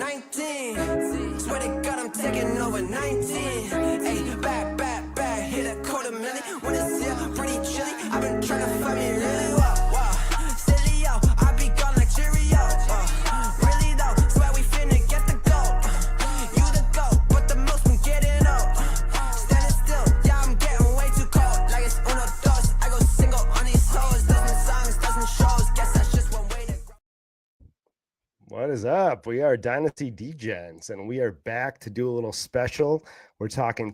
19. Swear to God, I'm taking over 19. Hey, back, hit a quarter million. When it's here, pretty chilly. I've been trying to find me really wow. Silly, yo, I be gone like Cheerio. Really though, swear we finna get the gold. You the goat, but the most been getting old. Standing still, yeah, I'm getting way too cold. Like it's uno dos, I go single on these hoes. Doesn't songs, doesn't shows. Guess that's just one way to grow. What is up? We are Dynasty DEGENS, and we are back to do a little special. We're talking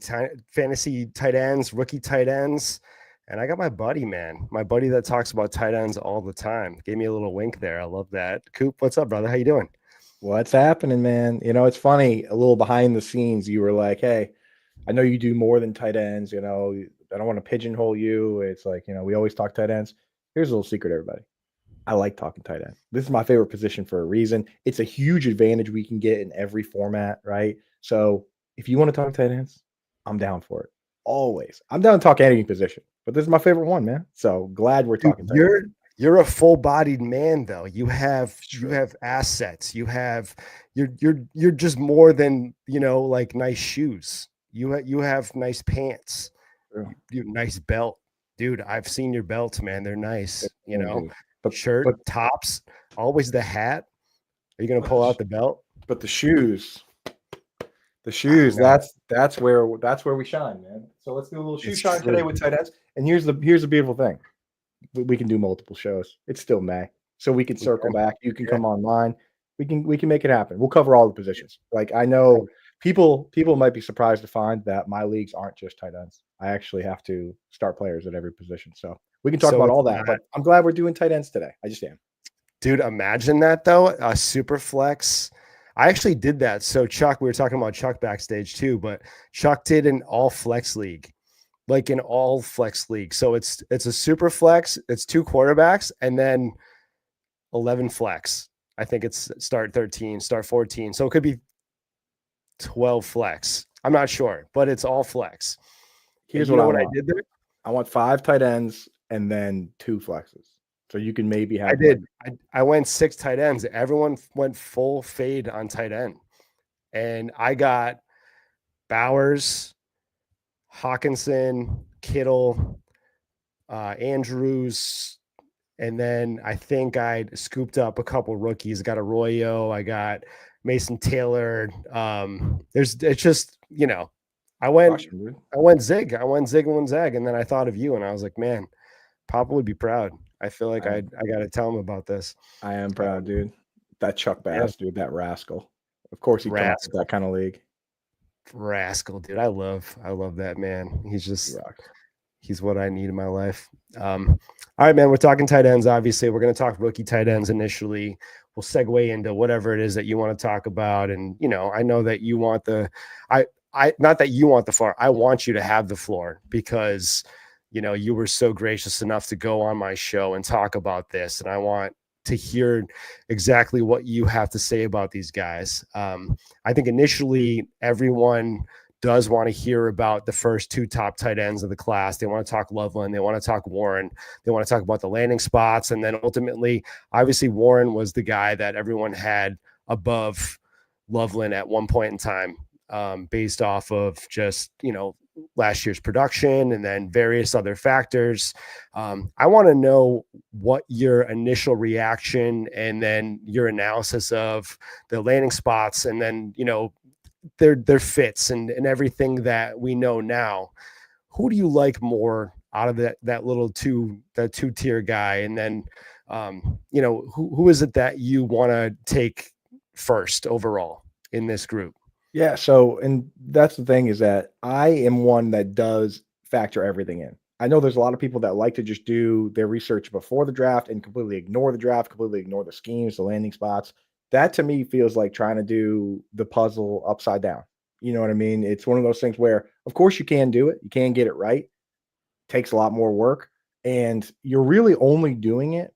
fantasy tight ends, rookie tight ends, and I got my buddy, man. My buddy that talks about tight ends all the time. Gave me a little wink there. I love that. Coop, what's up, brother? How you doing? What's happening, man? You know, it's funny, a little behind the scenes. You were like, hey, I know you do more than tight ends. You know, I don't want to pigeonhole you. It's like, you know, we always talk tight ends. Here's a little secret, everybody. I like talking tight end. This is my favorite position for a reason. It's a huge advantage we can get in every format, right? So if you want to talk tight ends, I'm down for it. Always. I'm down to talk any position, but this is my favorite one, man. So glad we're talking tight ends. You're a full-bodied man, though. You have assets. You're just more than, you know, like nice shoes. You have nice pants. You nice belt, dude. I've seen your belts, man. They're nice. You know. But tops, always the hat. Are you gonna pull out the belt? But the shoes, that's where we shine, man. So let's do a little shoe shine today with tight ends. And here's the beautiful thing. We can do multiple shows. It's still May. So we can circle back. You can come online. We can make it happen. We'll cover all the positions. Like, I know people might be surprised to find that my leagues aren't just tight ends. I actually have to start players at every position. So we can talk about all that, but I'm glad we're doing tight ends today. I just am. Dude, imagine that, though. A super flex. I actually did that. So Chuck, we were talking about Chuck backstage too, but Chuck did an all flex league, like an all flex league. So it's a super flex. It's 2 quarterbacks and then 11 flex. I think it's start 13, start 14. So it could be 12 flex. I'm not sure, but it's all flex. Here's what I did there. I want 5 tight ends and then 2 flexes. So you can maybe have. I went 6 tight ends. Everyone went full fade on tight end. And I got Bowers, Hawkinson, Kittle, Andrews, and then I think I scooped up a couple rookies. I got Arroyo. I got Mason Taylor. It's just, you know, I went zig. I went zig and one zag, and then I thought of you, and I was like, man, Papa would be proud. I feel like I got to tell him about this. I am proud, dude. That Chuck Bass, dude, that rascal. Of course, he comes with that kind of league. Rascal, dude. I love that man. He's what I need in my life. All right, man. We're talking tight ends. Obviously, we're going to talk rookie tight ends initially. We'll segue into whatever it is that you want to talk about. And, you know, I know that you want not that you want the floor. I want you to have the floor because, you know, you were so gracious enough to go on my show and talk about this. And I want to hear exactly what you have to say about these guys. I think initially everyone does want to hear about the first 2 top tight ends of the class. They want to talk Loveland. They want to talk Warren. They want to talk about the landing spots. And then ultimately, obviously, Warren was the guy that everyone had above Loveland at one point in time, based off of just, you know, last year's production and then various other factors. I want to know what your initial reaction and then your analysis of the landing spots and then, you know, their fits and everything that we know now. Who do you like more out of that little 2-tier guy? And then, you know, who is it that you want to take first overall in this group? Yeah. So, and that's the thing is that I am one that does factor everything in. I know there's a lot of people that like to just do their research before the draft and completely ignore the draft, completely ignore the schemes, the landing spots. That to me feels like trying to do the puzzle upside down. You know what I mean? It's one of those things where, of course, you can do it. You can get it right. It takes a lot more work. And you're really only doing it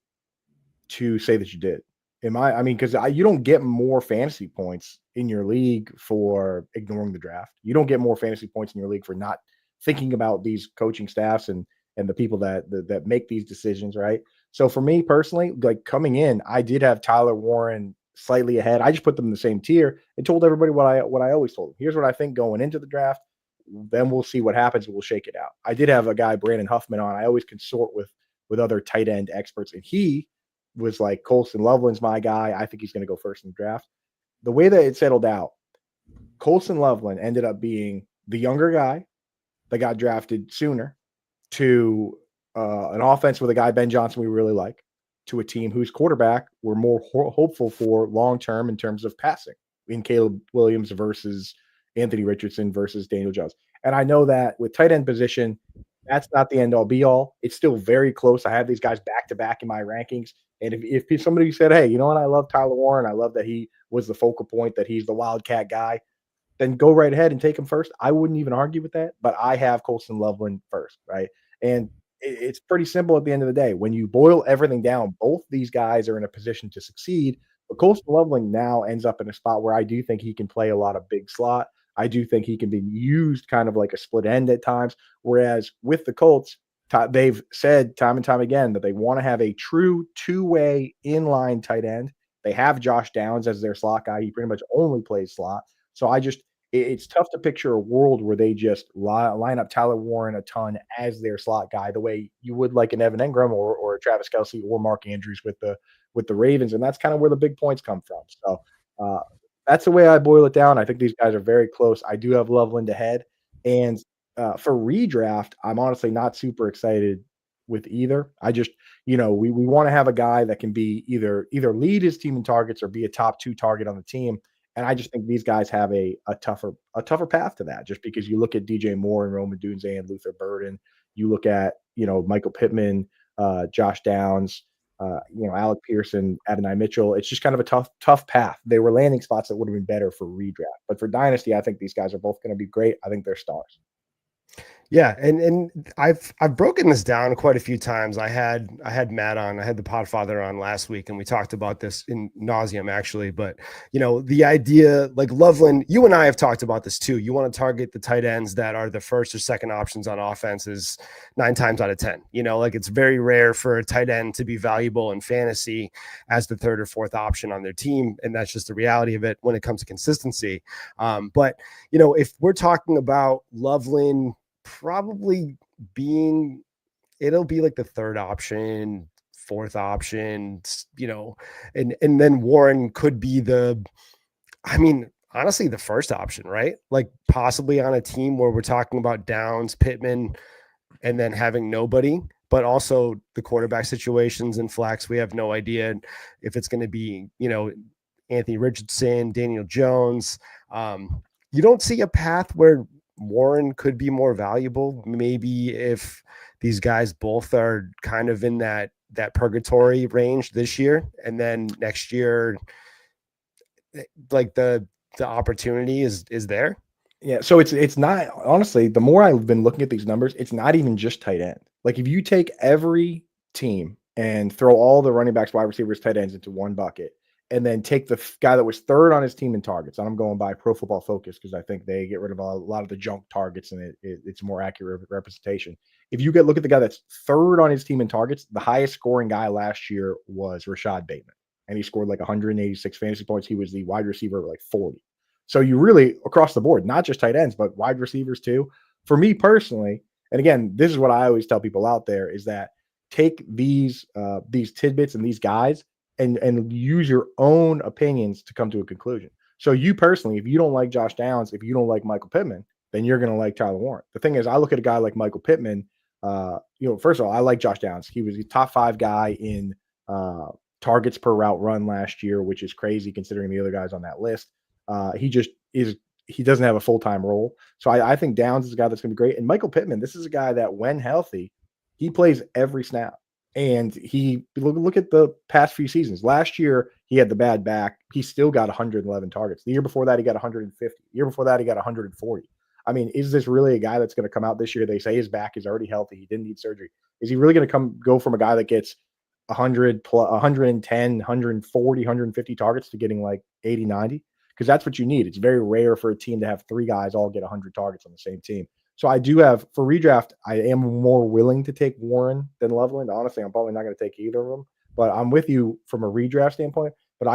to say that you did. I mean, because you don't get more fantasy points in your league for ignoring the draft. You don't get more fantasy points in your league for not thinking about these coaching staffs and the people that make these decisions, right? So for me personally, like coming in, I did have Tyler Warren slightly ahead. I just put them in the same tier and told everybody what I always told them. Here's what I think going into the draft. Then we'll see what happens and we'll shake it out. I did have a guy, Brandon Huffman, on. I always consort with other tight end experts, and he was like, Colston Loveland's my guy. I think he's going to go first in the draft. The way that it settled out, Colston Loveland ended up being the younger guy that got drafted sooner to an offense with a guy, Ben Johnson, we really like, to a team whose quarterback we're more hopeful for long-term in terms of passing, in Caleb Williams versus Anthony Richardson versus Daniel Jones. And I know that with tight end position, that's not the end-all be-all. It's still very close. I have these guys back-to-back in my rankings. And if somebody said, hey, you know what, I love Tyler Warren, I love that he was the focal point, that he's the wildcat guy, then go right ahead and take him first. I wouldn't even argue with that, but I have Colston Loveland first, right? And it's pretty simple at the end of the day. When you boil everything down, both these guys are in a position to succeed, but Colston Loveland now ends up in a spot where I do think he can play a lot of big slot. I do think he can be used kind of like a split end at times, whereas with the Colts, they've said time and time again that they want to have a true two-way inline tight end. They have Josh Downs as their slot guy. He pretty much only plays slot. So it's tough to picture a world where they just line up Tyler Warren a ton as their slot guy, the way you would like an Evan Engram or a Travis Kelce or Mark Andrews with the Ravens. And that's kind of where the big points come from. So that's the way I boil it down. I think these guys are very close. I do have Loveland ahead. And for redraft, I'm honestly not super excited with either. I just, we want to have a guy that can be either lead his team in targets or be a top 2 target on the team. And I just think these guys have a tougher path to that, just because you look at DJ Moore and Rome Odunze and Luther Burden. You look at, Michael Pittman, Josh Downs, Alec Pearson, Adonai Mitchell. It's just kind of a tough path. They were landing spots that would have been better for redraft. But for Dynasty, I think these guys are both going to be great. I think they're stars. Yeah, and I've broken this down quite a few times. I had Matt on, I had the Podfather on last week, and we talked about this in nauseum actually. But the idea, like Loveland, you and I have talked about this too. You want to target the tight ends that are the first or second options on offenses 9 times out of 10. Like it's very rare for a tight end to be valuable in fantasy as the third or fourth option on their team, and that's just the reality of it when it comes to consistency. But if we're talking about Loveland probably it'll be like the third option, fourth option, and then Warren could be honestly, the first option, right? Like possibly on a team where we're talking about Downs, Pittman, and then having nobody, but also the quarterback situations in flex. We have no idea if it's going to be, Anthony Richardson, Daniel Jones. You don't see a path where Warren could be more valuable. Maybe if these guys both are kind of in that purgatory range this year, and then next year, like the opportunity is there. Yeah. So it's not, honestly, the more I've been looking at these numbers, it's not even just tight end. Like if you take every team and throw all the running backs, wide receivers, tight ends into one bucket, and then take the guy that was third on his team in targets. And I'm going by Pro Football Focus because I think they get rid of a lot of the junk targets and it's a more accurate representation. If you look at the guy that's third on his team in targets, the highest scoring guy last year was Rashad Bateman, and he scored like 186 fantasy points. He was the wide receiver of like 40. So you really, across the board, not just tight ends, but wide receivers too. For me personally, and again, this is what I always tell people out there, is that take these tidbits and these guys and use your own opinions to come to a conclusion. So you personally, if you don't like Josh Downs, if you don't like Michael Pittman, then you're going to like Tyler Warren. The thing is, I look at a guy like Michael Pittman. First of all, I like Josh Downs. He was a top 5 guy in targets per route run last year, which is crazy considering the other guys on that list. He doesn't have a full-time role. So I think Downs is a guy that's going to be great. And Michael Pittman, this is a guy that when healthy, he plays every snap. And he look at the past few seasons. Last year, he had the bad back. He still got 111 targets. The year before that, he got 150. The year before that, he got 140. I mean, is this really a guy that's going to come out this year? They say his back is already healthy. He didn't need surgery. Is he really going to go from a guy that gets 100 plus 110, 140, 150 targets to getting like 80, 90? Because that's what you need. It's very rare for a team to have 3 guys all get 100 targets on the same team. So I do have, for redraft, I am more willing to take Warren than Loveland. Honestly, I'm probably not going to take either of them, but I'm with you from a redraft standpoint. But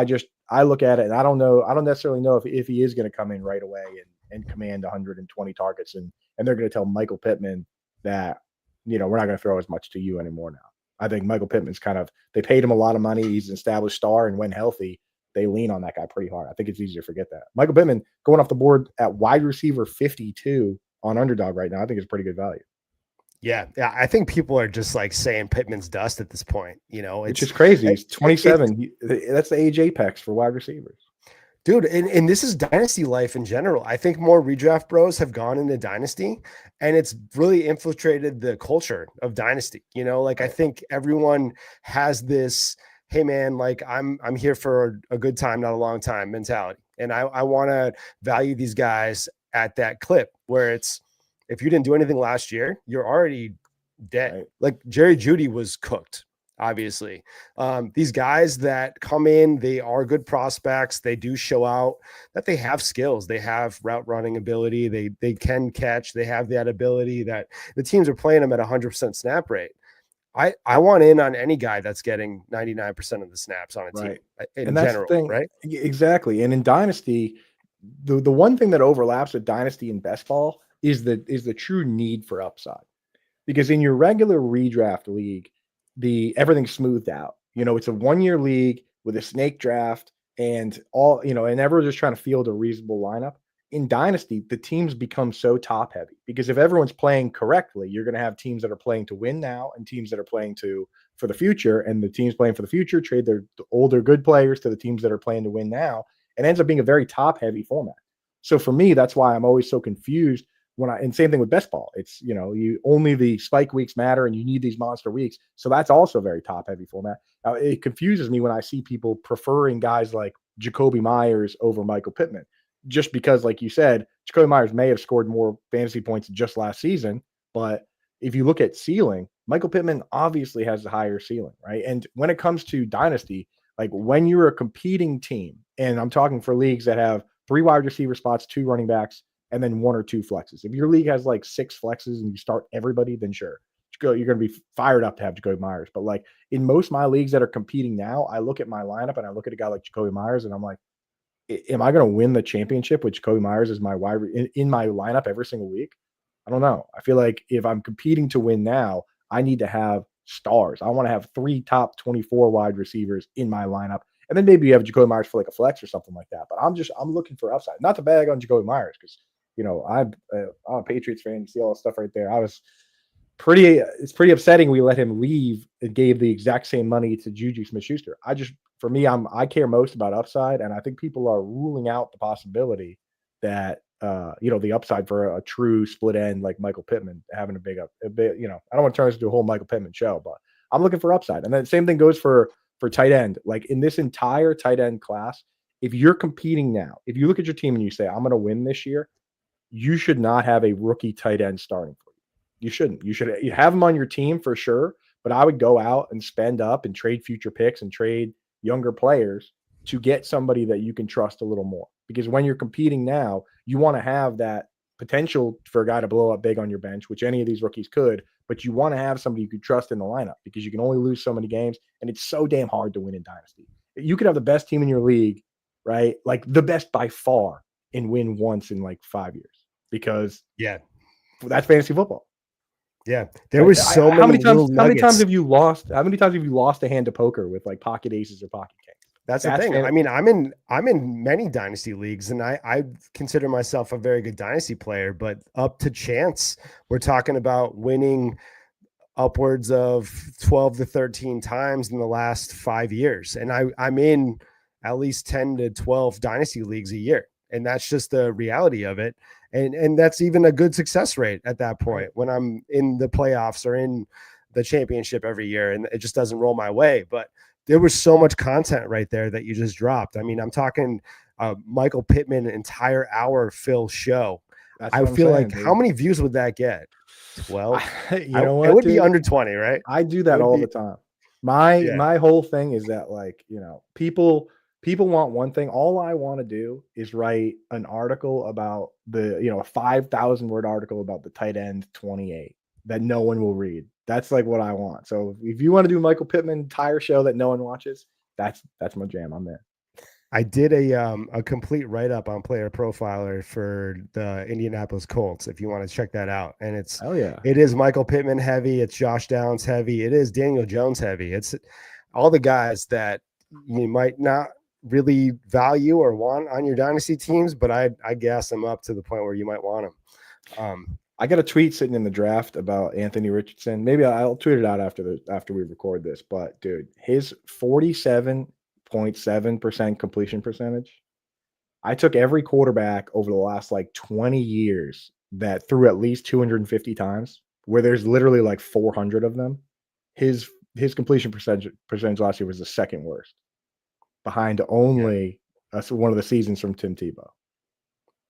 I look at it and I don't necessarily know if he is going to come in right away and command 120 targets and they're going to tell Michael Pittman that, we're not going to throw as much to you anymore now. I think Michael Pittman's they paid him a lot of money. He's an established star, and when healthy, they lean on that guy pretty hard. I think it's easy to forget that. Michael Pittman going off the board at wide receiver 52 on Underdog right now, I think is pretty good value. Yeah, I think people are just like saying Pittman's dust at this point. It's just crazy. He's 27. That's the age apex for wide receivers. Dude, and this is Dynasty life in general. I think more redraft bros have gone into Dynasty, and it's really infiltrated the culture of Dynasty. I think everyone has this, hey man, like I'm here for a good time, not a long time mentality. And I want to value these guys at that clip where it's, if you didn't do anything last year, you're already dead. Right. Like Jerry Jeudy was cooked. Obviously, these guys that come in, they are good prospects. They do show out that they have skills. They have route running ability. They can catch. They have that ability that the teams are playing them at 100% snap rate. I want in on any guy that's getting 99% of the snaps on a team in general, right? Exactly. And in Dynasty, the one thing that overlaps with Dynasty and best ball is the true need for upside, because in your regular redraft league, everything's smoothed out. It's a 1-year league with a snake draft and and everyone's just trying to field a reasonable lineup. In Dynasty, the teams become so top heavy because if everyone's playing correctly, you're going to have teams that are playing to win now and teams that are playing for the future. And the teams playing for the future trade their older good players to the teams that are playing to win now. It ends up being a very top heavy format. So for me, that's why I'm always so confused and same thing with best ball. It's, you only the spike weeks matter and you need these monster weeks. So that's also a very top heavy format. Now, it confuses me when I see people preferring guys like Jacoby Myers over Michael Pittman, just because, like you said, Jacoby Myers may have scored more fantasy points just last season. But if you look at ceiling, Michael Pittman obviously has the higher ceiling, right? And when it comes to Dynasty, like when you're a competing team, and I'm talking for leagues that have 3 wide receiver spots, 2 running backs, and then 1 or 2 flexes. If your league has like 6 flexes and you start everybody, then sure, you're going to be fired up to have Jacoby Myers. But like in most of my leagues that are competing now, I look at my lineup and I look at a guy like Jacoby Myers and I'm like, am I going to win the championship with Jacoby Myers as my in my lineup every single week? I don't know. I feel like if I'm competing to win now, I need to have stars. I want to have 3 top 24 wide receivers in my lineup. And then maybe you have Jacoby Myers for like a flex or something like that. But I'm looking for upside. Not to bag on Jacoby Myers because, I'm a Patriots fan. You see all the stuff right there. It's pretty upsetting we let him leave and gave the exact same money to Juju Smith-Schuster. For me, I care most about upside, and I think people are ruling out the possibility that the upside for a true split end like Michael Pittman having a big. I don't want to turn this into a whole Michael Pittman show, but I'm looking for upside. And then the same thing goes for tight end. Like in this entire tight end class, if you're competing now, if you look at your team and you say, I'm going to win this year, you should not have a rookie tight end starting for you. You shouldn't. You have them on your team for sure, but I would go out and spend up and trade future picks and trade younger players to get somebody that you can trust a little more. Because when you're competing now, you want to have that potential for a guy to blow up big on your bench, which any of these rookies could, but you want to have somebody you could trust in the lineup because you can only lose so many games, and it's so damn hard to win in Dynasty. You could have the best team in your league, right? Like the best by far, and win once in like 5 years because that's fantasy football. Yeah, there was so many. How many times have you lost? How many times have you lost a hand to poker with like pocket aces or pocket kings? That's the thing. I mean, I'm in many dynasty leagues, and I consider myself a very good dynasty player. But up to chance, we're talking about winning upwards of 12 to 13 times in the last 5 years, and I'm in at least 10 to 12 dynasty leagues a year, and that's just the reality of it. And that's even a good success rate at that point when I'm in the playoffs or in the championship every year, and it just doesn't roll my way. But there was so much content right there that you just dropped. I mean, I'm talking Michael Pittman entire hour Phil show. I feel like dude. How many views would that get? 12. You know what? It would be under 20, right? I do that all the time. My whole thing is that people want one thing. All I want to do is write an article about a 5,000 word article about the tight end 28 that no one will read. That's like what I want. So if you want to do Michael Pittman entire show that no one watches, that's my jam. I'm in. I did a complete write up on Player Profiler for the Indianapolis Colts. If you want to check that out, and Oh yeah, it is Michael Pittman heavy, it's Josh Downs heavy, it is Daniel Jones heavy. It's all the guys that you might not really value or want on your dynasty teams, but I gas them up to the point where you might want them. I got a tweet sitting in the draft about Anthony Richardson. Maybe I'll tweet it out after we record this. But dude, his 47.7% completion percentage. I took every quarterback over the last like 20 years that threw at least 250 times, where there's literally like 400 of them. His completion percentage last year was the second worst, behind only one of the seasons from Tim Tebow.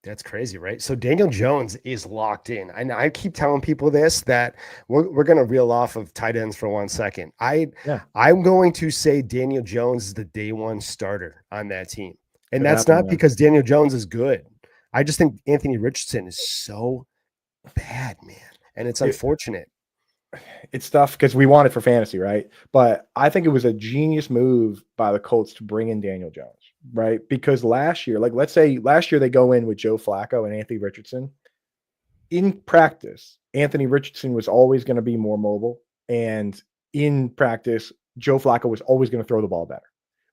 That's crazy, right? So Daniel Jones is locked in. And I keep telling people this, that we're going to reel off of tight ends for 1 second. I'm going to say Daniel Jones is the day one starter on that team. And that's not because Daniel Jones is good. I just think Anthony Richardson is so bad, man. And it's unfortunate. It's tough because we want it for fantasy, right? But I think it was a genius move by the Colts to bring in Daniel Jones, right? Because last year, like let's say last year they go in with Joe Flacco and Anthony Richardson. In practice, Anthony Richardson was always going to be more mobile. And in practice, Joe Flacco was always going to throw the ball better.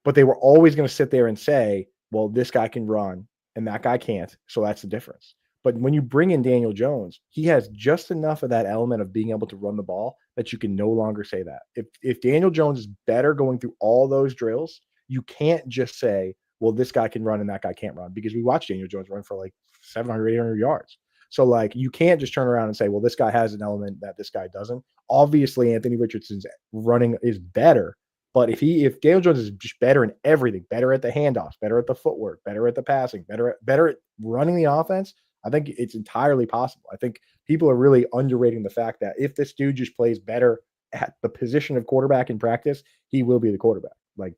But they were always going to sit there and say, well, this guy can run and that guy can't. So that's the difference. But when you bring in Daniel Jones, he has just enough of that element of being able to run the ball that you can no longer say that. If Daniel Jones is better going through all those drills, you can't just say, well, this guy can run and that guy can't run, because we watched Daniel Jones run for like 700, 800 yards. So like you can't just turn around and say, well, this guy has an element that this guy doesn't. Obviously, Anthony Richardson's running is better. But if Daniel Jones is just better in everything, better at the handoffs, better at the footwork, better at the passing, better at running the offense, I think it's entirely possible. I think people are really underrating the fact that if this dude just plays better at the position of quarterback in practice, he will be the quarterback. Like,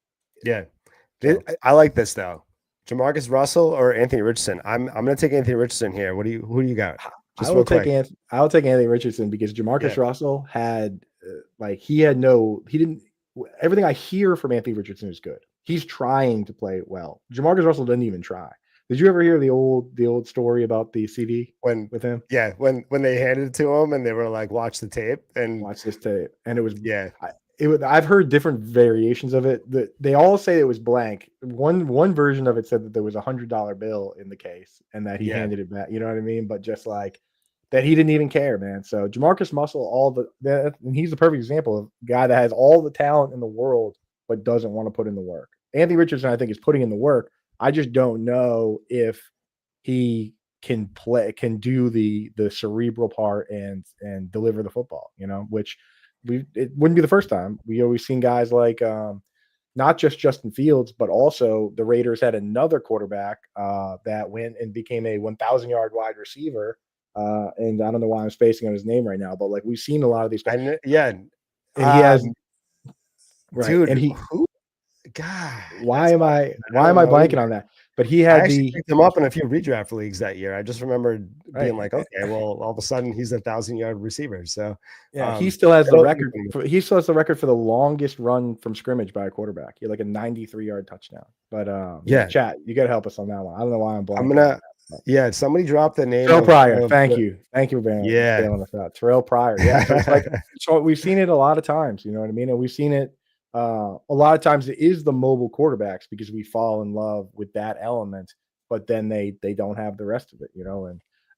yeah, so. I like this though. Jamarcus Russell or Anthony Richardson? I'm going to take Anthony Richardson here. Who do you got? I'll take Anthony Richardson because Jamarcus Russell had everything I hear from Anthony Richardson is good. He's trying to play well. Jamarcus Russell didn't even try. Did you ever hear the old story about the CD with him? Yeah, when they handed it to him and they were like, "Watch the tape and watch this tape," and it was I've heard different variations of it. They all say it was blank. One version of it said that there was $100 bill in the case and that he handed it back. You know what I mean? But just like that, he didn't even care, man. So Jamarcus Russell, and he's the perfect example of a guy that has all the talent in the world but doesn't want to put in the work. Anthony Richardson, I think, is putting in the work. I just don't know if he can do the cerebral part and deliver the football, which it wouldn't be the first time. We always seen guys like not just Justin Fields, but also the Raiders had another quarterback that went and became a 1,000-yard wide receiver. And I don't know why I'm spacing on his name right now, but like we've seen a lot of these guys. And he has dude, and he who? God, why am I blanking on that? But he had picked him up in a few redraft leagues that year. I just remember being like, okay, well, all of a sudden he's a 1,000-yard receiver. So he still has the record. He still has the record for the longest run from scrimmage by a quarterback. He had like a 93-yard touchdown. But chat, you got to help us on that one. I don't know why I'm blanking. Somebody dropped the name. Terrell Pryor. Thank you for bailing us out. Terrell Pryor. Yeah, so it's like so we've seen it a lot of times. You know what I mean? And we've seen it. A lot of times it is the mobile quarterbacks because we fall in love with that element, but then they don't have the rest of it,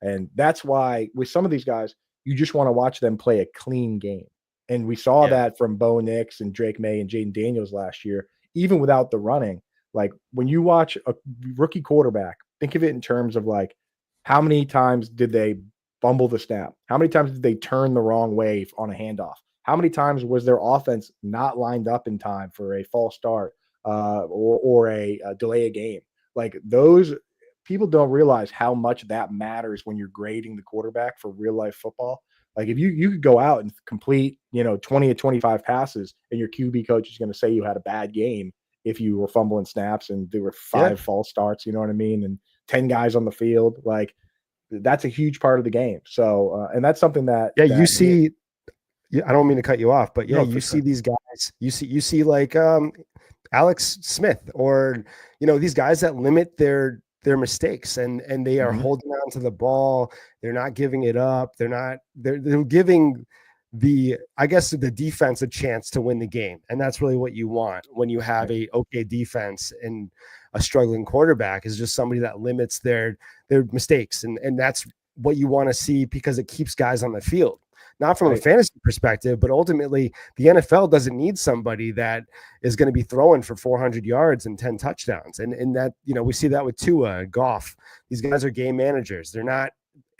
and that's why with some of these guys, you just want to watch them play a clean game. And we saw that from Bo Nix and Drake May and Jaden Daniels last year, even without the running. Like when you watch a rookie quarterback, think of it in terms of like, how many times did they fumble the snap? How many times did they turn the wrong way on a handoff? How many times was their offense not lined up in time for a false start or a delay a game? Like those people don't realize how much that matters when you're grading the quarterback for real life football. Like if you could go out and complete 20 to 25 passes and your QB coach is going to say you had a bad game if you were fumbling snaps and there were 5 false starts, you know what I mean, and 10 guys on the field. Like that's a huge part of the game. So and that's something that you see. I don't mean to cut you off, but you see these guys. You see like Alex Smith, or, these guys that limit their mistakes, and they are holding on to the ball. They're not giving it up. They're giving I guess the defense a chance to win the game. And that's really what you want when you have a okay defense and a struggling quarterback, is just somebody that limits their mistakes. And that's what you want to see, because it keeps guys on the field, not from a fantasy perspective, but ultimately the NFL doesn't need somebody that is going to be throwing for 400 yards and 10 touchdowns. And that, we see that with Tua, Goff. These guys are game managers. They're not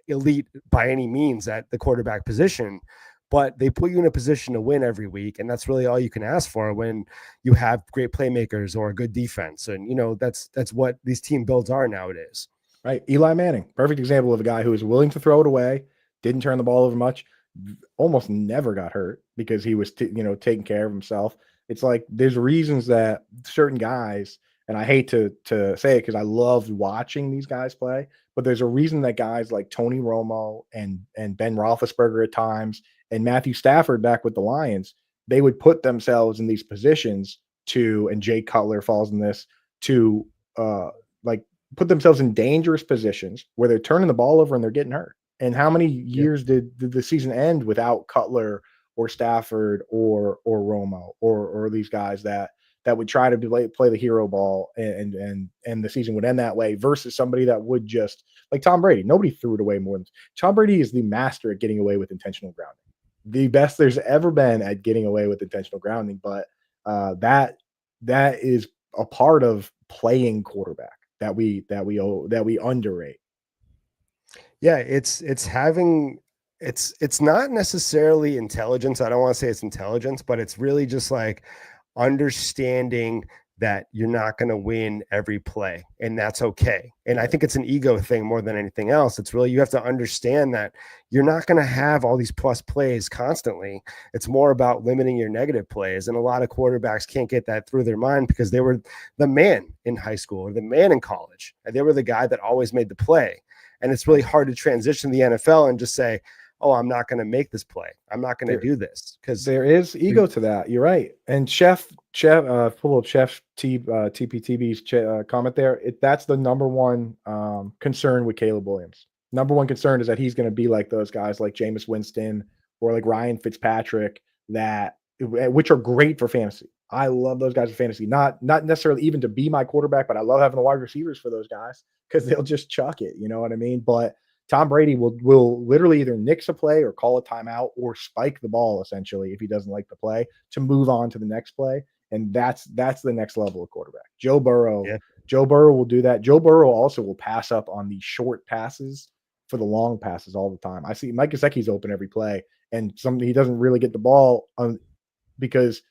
elite by any means at the quarterback position, but they put you in a position to win every week. And that's really all you can ask for when you have great playmakers or a good defense. And, that's what these team builds are nowadays. Right. Eli Manning, perfect example of a guy who is willing to throw it away, didn't turn the ball over much, almost never got hurt because he was, taking care of himself. It's like, there's reasons that certain guys, and I hate to say it because I loved watching these guys play, but there's a reason that guys like Tony Romo and Ben Roethlisberger at times, and Matthew Stafford back with the Lions, they would put themselves in these positions and Jay Cutler falls in this, to put themselves in dangerous positions where they're turning the ball over and they're getting hurt. And how many years did the season end without Cutler or Stafford or Romo or these guys that would try to play the hero ball, and the season would end that way, versus somebody that would just, like Tom Brady. Nobody threw it away more than Tom Brady is the master at getting away with intentional grounding. The best there's ever been at getting away with intentional grounding. But that is a part of playing quarterback that we underrate. Yeah, it's not necessarily intelligence. I don't want to say it's intelligence, but it's really just like understanding that you're not going to win every play, and that's okay. And I think it's an ego thing more than anything else. It's really, you have to understand that you're not going to have all these plus plays constantly. It's more about limiting your negative plays. And a lot of quarterbacks can't get that through their mind because they were the man in high school or the man in college, and they were the guy that always made the play. And it's really hard to transition to the NFL and just say, oh, I'm not going to make this play. I'm not going to do this, because there is ego to that. You're right. And Chef, full of Chef TPTB's comment there. That's the number one concern with Caleb Williams. Number one concern is that he's going to be like those guys like Jameis Winston or like Ryan Fitzpatrick, which are great for fantasy. I love those guys for fantasy, not necessarily even to be my quarterback, but I love having the wide receivers for those guys because they'll just chuck it. You know what I mean? But Tom Brady will literally either nix a play or call a timeout or spike the ball, essentially, if he doesn't like the play, to move on to the next play. And that's the next level of quarterback. Joe Burrow will do that. Joe Burrow also will pass up on the short passes for the long passes all the time. I see Mike Gesicki's open every play, and he doesn't really get the ball because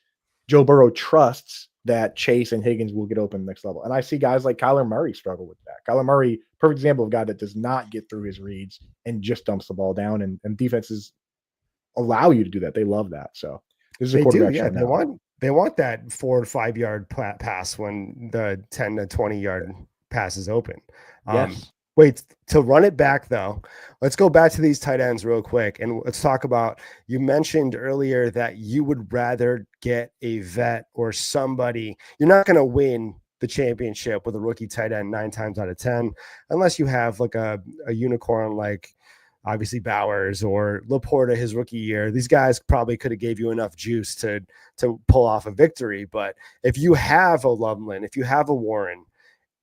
Joe Burrow trusts that Chase and Higgins will get open the next level. And I see guys like Kyler Murray struggle with that. Kyler Murray, perfect example of a guy that does not get through his reads and just dumps the ball down, and defenses allow you to do that. They love that. So this is a quarterback show now. They want that 4 to 5 yard pass when the 10 to 20 yard pass is open. Yes. Wait, to run it back though, let's go back to these tight ends real quick. And let's talk about, you mentioned earlier that you would rather get a vet or somebody. You're not going to win the championship with a rookie tight end 9 times out of 10, unless you have like a unicorn, like obviously Bowers or Laporta his rookie year. These guys probably could have gave you enough juice to pull off a victory. But if you have a Loveland, if you have a Warren,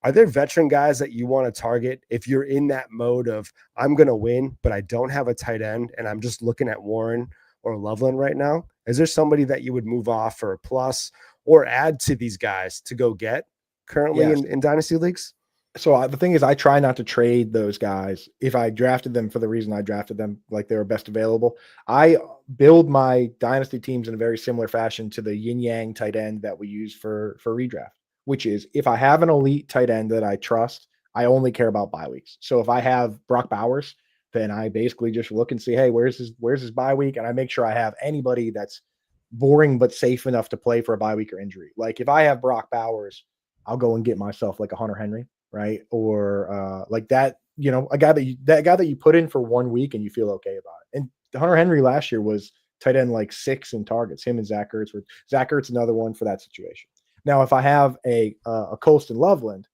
are there veteran guys that you want to target if you're in that mode of, I'm going to win, but I don't have a tight end and I'm just looking at Warren or Loveland right now? Is there somebody that you would move off for a plus or add to these guys to go get currently in dynasty leagues? So the thing is, I try not to trade those guys if I drafted them for the reason I drafted them, like they were best available. I build my dynasty teams in a very similar fashion to the yin yang tight end that we use for redraft, which is, if I have an elite tight end that I trust, I only care about bye weeks. So if I have Brock Bowers, then I basically just look and see, hey, where's his bye week? And I make sure I have anybody that's boring but safe enough to play for a bye week or injury. Like if I have Brock Bowers, I'll go and get myself like a Hunter Henry, right? Or like that, a guy that you put in for 1 week and you feel okay about it. And Hunter Henry last year was tight end like 6 in targets. Him and Zach Ertz another one for that situation. Now, if I have a Colston Loveland,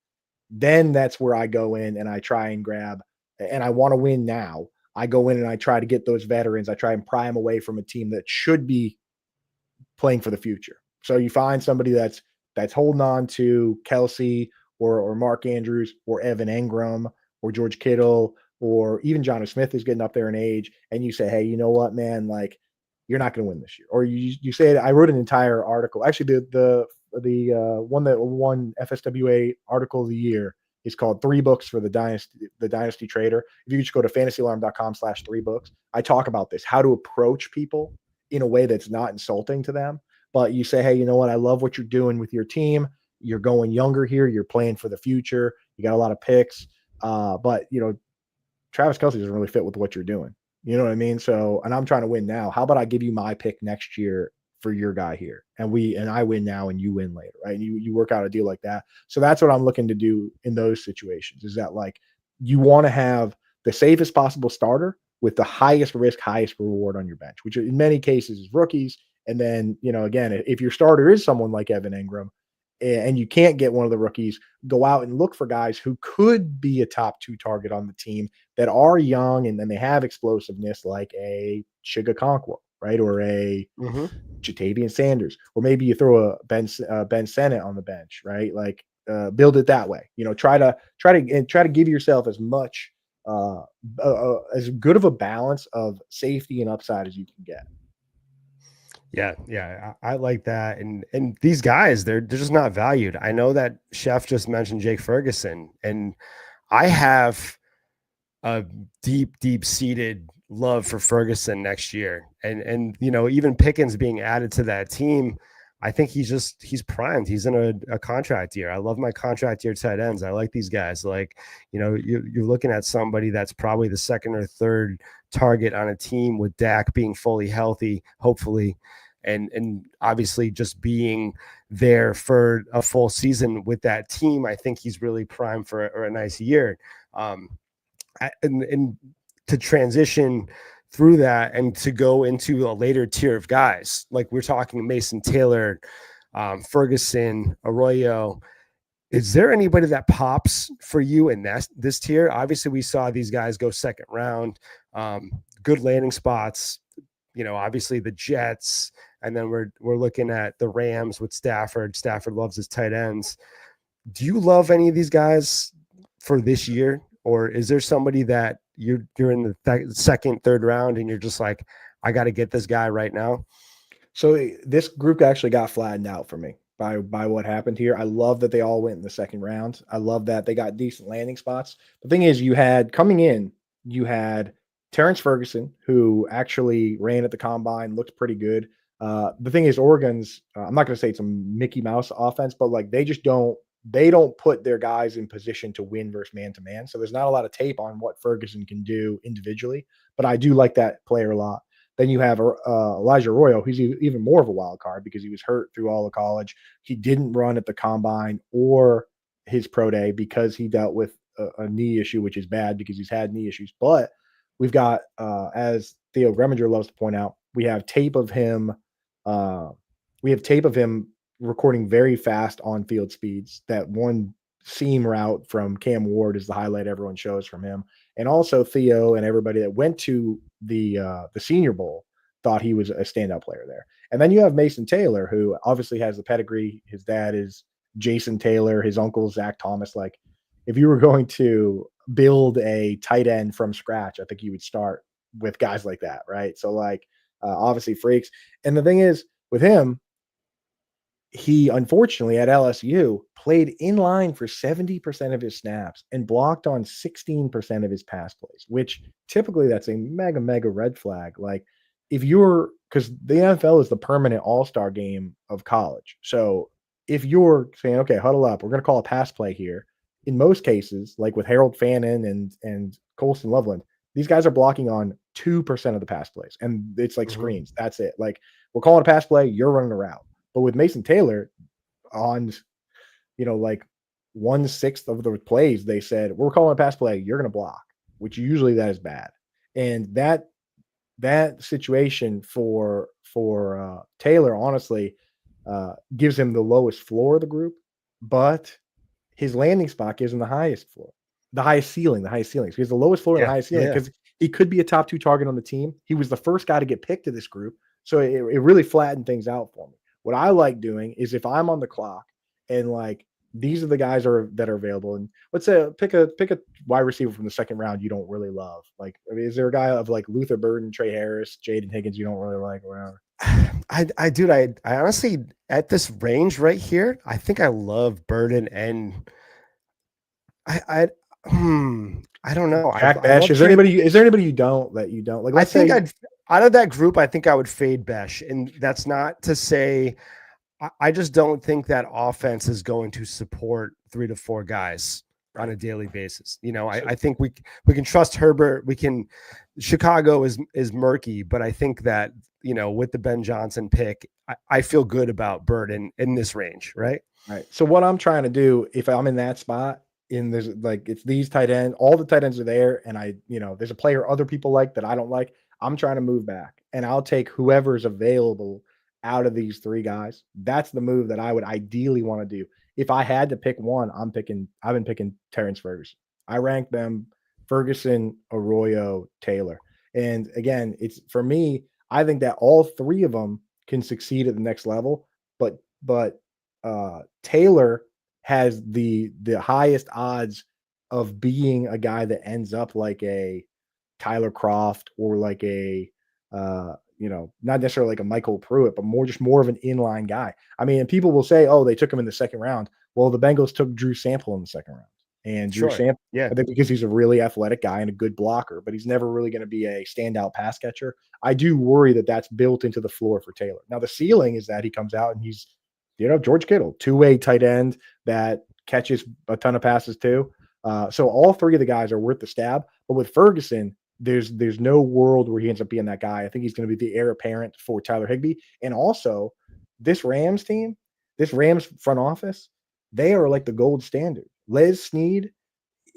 then that's where I go in and I try and grab, and I want to win now. I go in and I try to get those veterans. I try and pry them away from a team that should be playing for the future. So you find somebody that's holding on to Kelsey or Mark Andrews or Evan Engram or George Kittle or even Jonnu Smith is getting up there in age, and you say, hey, you know what, man, like you're not going to win this year. Or you say, I wrote an entire article. Actually, the one that won FSWA article of the year is called 3 Books for the Dynasty Trader. If you just go to fantasyalarm.com/3books, I talk about this, how to approach people in a way that's not insulting to them. But you say, hey, you know what? I love what you're doing with your team. You're going younger here. You're playing for the future. You got a lot of picks. But, Travis Kelce doesn't really fit with what you're doing. You know what I mean? So, and I'm trying to win now. How about I give you my pick next year for your guy here? And I win now and you win later, right? And you work out a deal like that. So that's what I'm looking to do in those situations, is that like you want to have the safest possible starter with the highest risk, highest reward on your bench, which in many cases is rookies. And then, again, if your starter is someone like Evan Engram and you can't get one of the rookies, go out and look for guys who could be a top 2 target on the team that are young and then they have explosiveness, like a Chiga Conquo, right? Or a Jatavian Sanders, or maybe you throw a Ben Sennett on the bench, right? Like build it that way. Try to give yourself as much as good of a balance of safety and upside as you can get. Yeah, I like that. And these guys, they're just not valued. I know that Chef just mentioned Jake Ferguson, and I have a deep seated love for Ferguson next year. And even Pickens being added to that team, I think he's primed. He's in a contract year. I love my contract year tight ends. I like these guys. Like, you're looking at somebody that's probably the second or third target on a team with Dak being fully healthy, hopefully. And obviously just being there for a full season with that team, I think he's really primed for a nice year. And to transition through that and to go into a later tier of guys, like we're talking Mason Taylor, Ferguson, Arroyo. Is there anybody that pops for you in this tier? Obviously, we saw these guys go second round, good landing spots. Obviously the Jets, and then we're looking at the Rams with Stafford. Stafford loves his tight ends. Do you love any of these guys for this year, or is there somebody that you're in the second, third round and you're just like, I got to get this guy right now? So this group actually got flattened out for me by what happened here. I love that they all went in the second round. I love that they got decent landing spots. The thing is, you had Terrence Ferguson, who actually ran at the combine, looked pretty good. The thing is, Oregon's, I'm not going to say it's a Mickey Mouse offense, but like they don't put their guys in position to win versus man-to-man. So there's not a lot of tape on what Ferguson can do individually, but I do like that player a lot. Then you have Elijah Arroyo, who's even more of a wild card because he was hurt through all of college. He didn't run at the combine or his pro day because he dealt with a knee issue, which is bad because he's had knee issues. But we've got, as Theo Greminger loves to point out, we have tape of him. Recording very fast on-field speeds. That one seam route from Cam Ward is the highlight everyone shows from him. And also Theo and everybody that went to the Senior Bowl thought he was a standout player there. And then you have Mason Taylor, who obviously has the pedigree. His dad is Jason Taylor. His uncle is Zach Thomas. Like, if you were going to build a tight end from scratch, I think you would start with guys like that, right? So like, obviously freaks. And the thing is with him, he unfortunately at LSU played in line for 70% of his snaps and blocked on 16% of his pass plays, which typically that's a mega red flag. Like, because the NFL is the permanent all-star game of college. So if you're saying, okay, huddle up, we're going to call a pass play here. In most cases, like with Harold Fannin and Colston Loveland, these guys are blocking on 2% of the pass plays. And it's like screens. That's it. Like, we're calling a pass play, you're running a route. But with Mason Taylor, on, like 1/6 of the plays, they said, we're calling a pass play, you're going to block, which usually that is bad. And that situation for Taylor, honestly, gives him the lowest floor of the group, but his landing spot gives him the highest floor, the highest ceiling. So he has the lowest floor and the highest ceiling because he could be a top 2 target on the team. He was the first guy to get picked to this group. So it really flattened things out for me. What I like doing is if I'm on the clock and like these are the guys that are available, and let's say pick a wide receiver from the second round you don't really love. Like, I mean, is there a guy of like Luther Burden, Trey Harris, Jaden Higgins you don't really like around? I honestly at this range right here, I think I love Burden and I don't know. Jack Bash. Is there anybody you don't like? Let's say out of that group, I think I would fade Bash, and that's not to say I just don't think that offense is going to support 3 to 4 guys on a daily basis. You know, I think we can trust Herbert. Chicago is murky, but I think that, you know, with the Ben Johnson pick, I feel good about Burden in this range, right? Right. So what I'm trying to do, if I'm in that spot, there's like it's these tight end, all the tight ends are there, and there's a player other people like that I don't like. I'm trying to move back, and I'll take whoever's available out of these 3 guys. That's the move that I would ideally want to do. If I had to pick one, I've been picking Terrence Ferguson. I rank them Ferguson, Arroyo, Taylor. And again, it's for me, I think that all 3 of them can succeed at the next level, but Taylor has the highest odds of being a guy that ends up like a Tyler Kroft or like a not necessarily like a Michael Pruitt, but more of an inline guy. I mean, and people will say, oh, they took him in the second round. Well, the Bengals took Drew Sample in the second round. And Drew Sample, I think because he's a really athletic guy and a good blocker, but he's never really going to be a standout pass catcher. I do worry that that's built into the floor for Taylor. Now, the ceiling is that he comes out and he's, George Kittle, 2-way tight end that catches a ton of passes too. So all 3 of the guys are worth the stab. But with Ferguson, there's no world where he ends up being that guy. I think he's going to be the heir apparent for Tyler Higbee. And also, this Rams team, this Rams front office, they are like the gold standard. Les Snead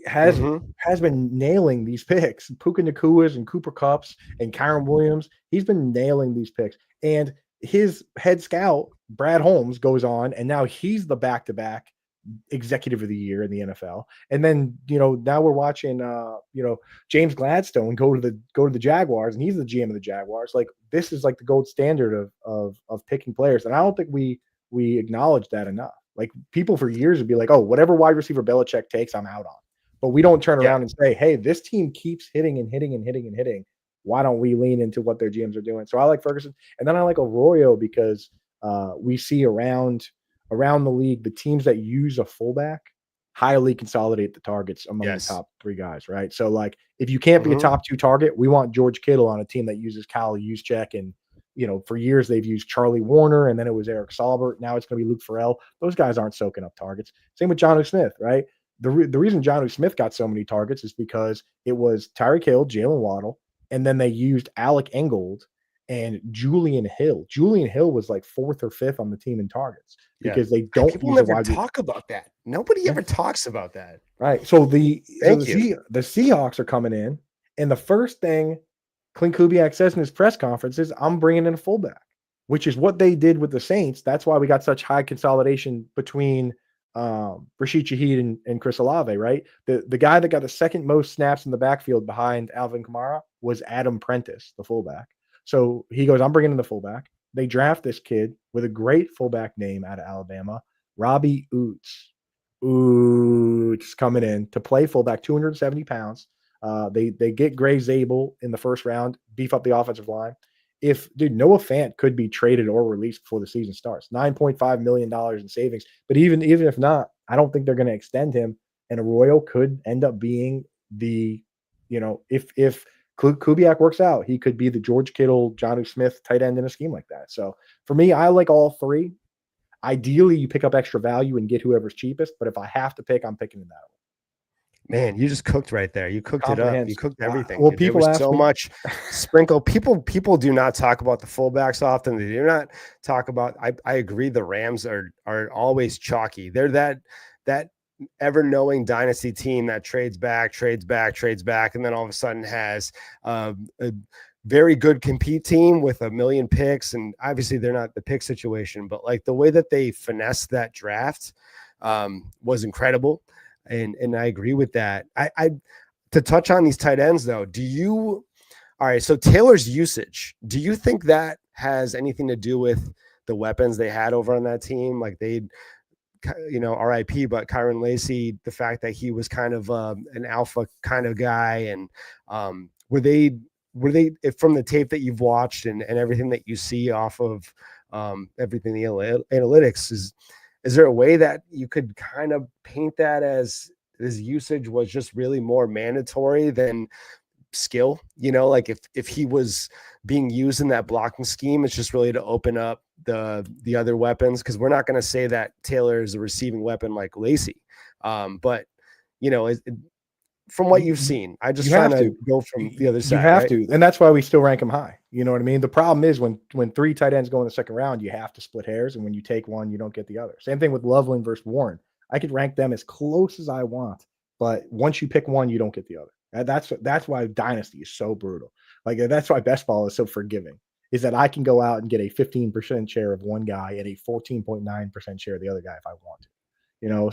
has been nailing these picks. Puka Nakuas and Cooper Kupps and Kyron Williams. He's been nailing these picks. And his head scout, Brad Holmes, goes on, and now he's the back-to-back executive of the year in the NFL. And then, now we're watching, James Gladstone go to the Jaguars, and he's the GM of the Jaguars. Like, this is like the gold standard of picking players. And I don't think we acknowledge that enough. Like, people for years would be like, oh, whatever wide receiver Belichick takes, I'm out on. But we don't turn around and say, hey, this team keeps hitting and hitting and hitting and hitting. Why don't we lean into what their GMs are doing? So I like Ferguson. And then I like Arroyo because we see around the league, the teams that use a fullback highly consolidate the targets among the top 3 guys, right? So, like, if you can't be a top 2 target, we want George Kittle on a team that uses Kyle Juszczyk. And, for years they've used Charlie Warner, and then it was Eric Saubert. Now it's going to be Luke Farrell. Those guys aren't soaking up targets. Same with Jonnu Smith, right? The reason Jonnu Smith got so many targets is because it was Tyreek Hill, Jalen Waddle, and then they used Alec Ingold and Julian Hill. Julian Hill was like 4th or 5th on the team in targets because they don't. People never talk about that. Nobody ever talks about that. Right. So the Seahawks are coming in, and the first thing Clint Kubiak says in his press conference is, I'm bringing in a fullback, which is what they did with the Saints. That's why we got such high consolidation between Rashid Shaheed and Chris Olave, right? The guy that got the second most snaps in the backfield behind Alvin Kamara was Adam Prentice, the fullback. So he goes, I'm bringing in the fullback. They draft this kid with a great fullback name out of Alabama, Robbie Oots. Oots coming in to play fullback, 270 pounds. They get Gray Zabel in the first round, beef up the offensive line. Noah Fant could be traded or released before the season starts, $9.5 million in savings. But even if not, I don't think they're going to extend him. And Arroyo could end up being the, if Kubiak works out, he could be the George Kittle, Jonnu Smith tight end in a scheme like that. So for me, I like all 3. Ideally, you pick up extra value and get whoever's cheapest. But if I have to pick, I'm picking that one. Man, you just cooked right there. You cooked it up. You cooked everything. Well, people ask so much sprinkle. People do not talk about the fullbacks often. They do not talk about. I agree. The Rams are always chalky. They're that ever knowing dynasty team that trades back, and then all of a sudden has very good compete team with a million picks, and obviously they're not the pick situation, but like the way that they finessed that draft was incredible, and I agree with that. I to touch on these tight ends though, all right, so Taylor's usage, do you think that has anything to do with the weapons they had over on that team? Like RIP, but Kyron Lacy, the fact that he was kind of an alpha kind of guy, and were they if from the tape that you've watched and everything that you see off of everything, the analytics, is there a way that you could kind of paint that as his usage was just really more mandatory than skill? Like if he was being used in that blocking scheme, it's just really to open up the other weapons, because we're not going to say that Taylor is a receiving weapon like Lacy, but from what you've seen, I just trying to go from the other side. You have to, and that's why we still rank him high. You know what I mean? The problem is when 3 tight ends go in the second round, you have to split hairs, and when you take one, you don't get the other. Same thing with Loveland versus Warren. I could rank them as close as I want, but once you pick one, you don't get the other. That's why Dynasty is so brutal. Like, that's why best ball is so forgiving, is that I can go out and get a 15% share of one guy and a 14.9% share of the other guy if I want to.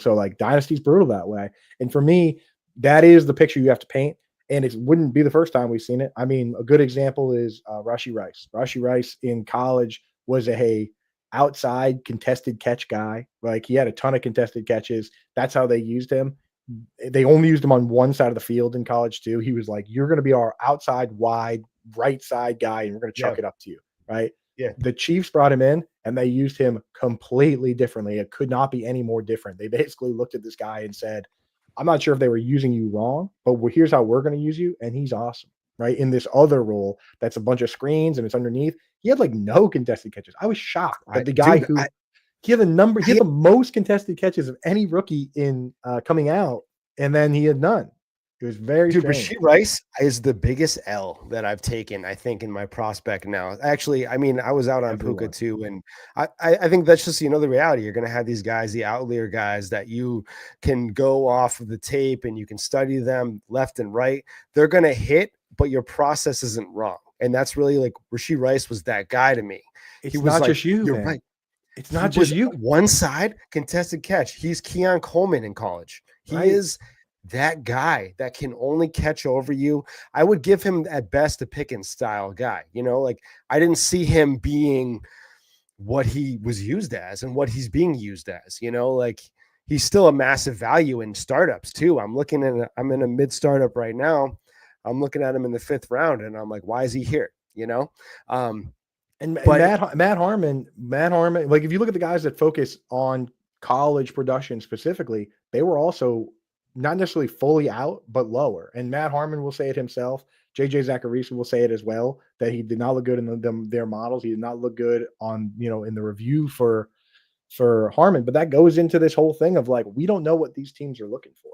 So like Dynasty's brutal that way. And for me, that is the picture you have to paint. And it wouldn't be the first time we've seen it. I mean, a good example is Rashee Rice. Rashee Rice in college was a outside contested catch guy. Like, he had a ton of contested catches. That's how they used him. They only used him on one side of the field in college too. He was like, you're going to be our outside wide right side guy, and we're going to chuck it up to you. Right. Yeah. The Chiefs brought him in and they used him completely differently. It could not be any more different. They basically looked at this guy and said, I'm not sure if they were using you wrong, but here's how we're going to use you. And he's awesome. Right. In this other role, that's a bunch of screens and it's underneath. He had like no contested catches. I was shocked that the guy he had the most contested catches of any rookie in coming out, and then he had none. It was very strange. Rashee Rice is the biggest L that I've taken, I think, in my prospect now. Actually, I mean, I was out on Puka too, and I think that's just, the reality. You're going to have these guys, the outlier guys that you can go off of the tape and you can study them left and right. They're going to hit, but your process isn't wrong. And that's really like Rashee Rice was that guy to me. He was not just you. You're man. right. It's not just you. One side contested catch. He's Keon Coleman in college. He is that guy that can only catch over you. I would give him at best a Pickens style guy. Like, I didn't see him being what he was used as and what he's being used as. Like, he's still a massive value in startups too. I'm in a mid startup right now. I'm looking at him in the 5th round, and I'm like, why is he here? And Matt Harmon, like, if you look at the guys that focus on college production specifically, they were also not necessarily fully out, but lower. And Matt Harmon will say it himself. JJ Zacharisa will say it as well, that he did not look good in their models. He did not look good on, in the review for Harmon. But that goes into this whole thing of like, we don't know what these teams are looking for.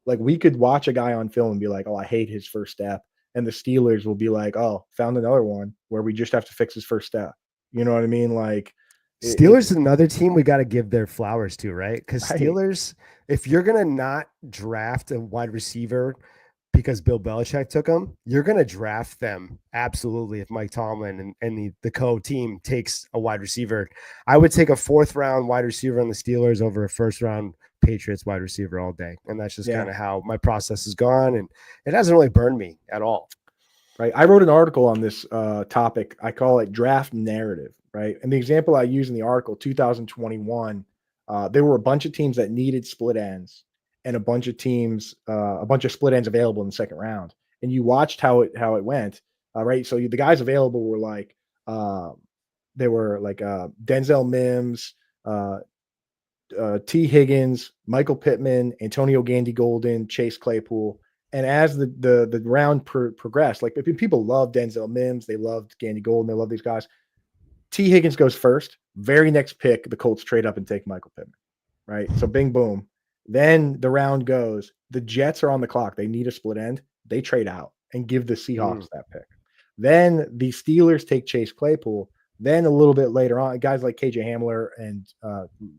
Like, we could watch a guy on film and be like, oh, I hate his first step. And the Steelers will be like, oh, found another one where we just have to fix his first step. You know what I mean? Like, Steelers is another team we got to give their flowers to, right? Because Steelers, if you're going to not draft a wide receiver because Bill Belichick took them, you're going to draft them absolutely if Mike Tomlin and the co-team takes a wide receiver. I would take a 4th round wide receiver on the Steelers over a 1st round Patriots wide receiver all day. And that's just kind of how my process has gone. And it hasn't really burned me at all. Right. I wrote an article on this topic. I call it draft narrative. Right. And the example I use in the article, 2021, there were a bunch of teams that needed split ends and a bunch of split ends available in the 2nd round. And you watched how it went. Right. So the guys available were like, Denzel Mims, T. Higgins, Michael Pittman, Antonio Gandy-Golden, Chase Claypool. And as the round progressed, like, people love Denzel Mims, they loved Gandy-Golden, they love these guys. T. Higgins goes first. Very next pick, the Colts trade up and take Michael Pittman. Right? So bing, boom. Then the round goes. The Jets are on the clock. They need a split end. They trade out and give the Seahawks that pick. Then the Steelers take Chase Claypool. Then a little bit later on, guys like KJ Hamler and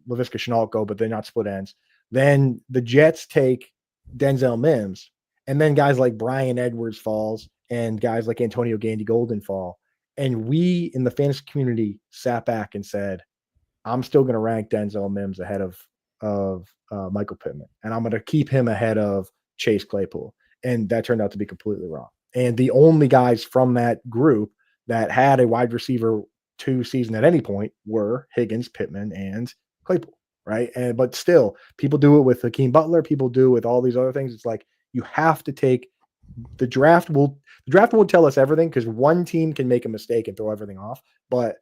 Laviska Shenault go, but they're not split ends. Then the Jets take Denzel Mims. And then guys like Brian Edwards falls, and guys like Antonio Gandy Golden fall. And we in the fantasy community sat back and said, I'm still going to rank Denzel Mims ahead of Michael Pittman, and I'm going to keep him ahead of Chase Claypool. And that turned out to be completely wrong. And the only guys from that group that had a wide receiver 2 season at any point were Higgins, Pittman, and Claypool, right? And but still, people do it with Hakeem Butler. People do it with all these other things. It's like you have to take the draft. The draft will tell us everything because one team can make a mistake and throw everything off. But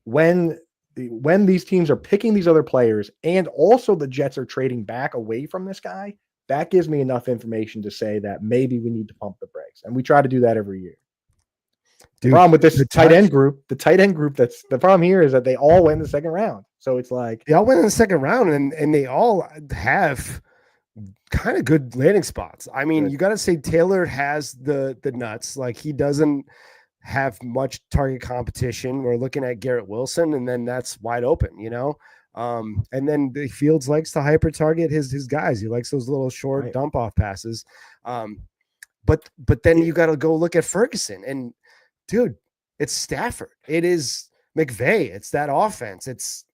when these teams are picking these other players and also the Jets are trading back away from this guy, that gives me enough information to say that maybe we need to pump the brakes. And we try to do that every year. The problem with this tight end group, that's the problem here is that they all went in the second round. So it's like they all went in the second round and they all have kind of good landing spots. I mean, you got to say Taylor has the nuts. Like he doesn't have much target competition. We're looking at Garrett Wilson, and then that's wide open, and then the Fields likes to hyper target his guys. He likes those little short dump off passes. But then you got to go look at Ferguson, and dude, it's Stafford. It is McVay. It's that offense. It's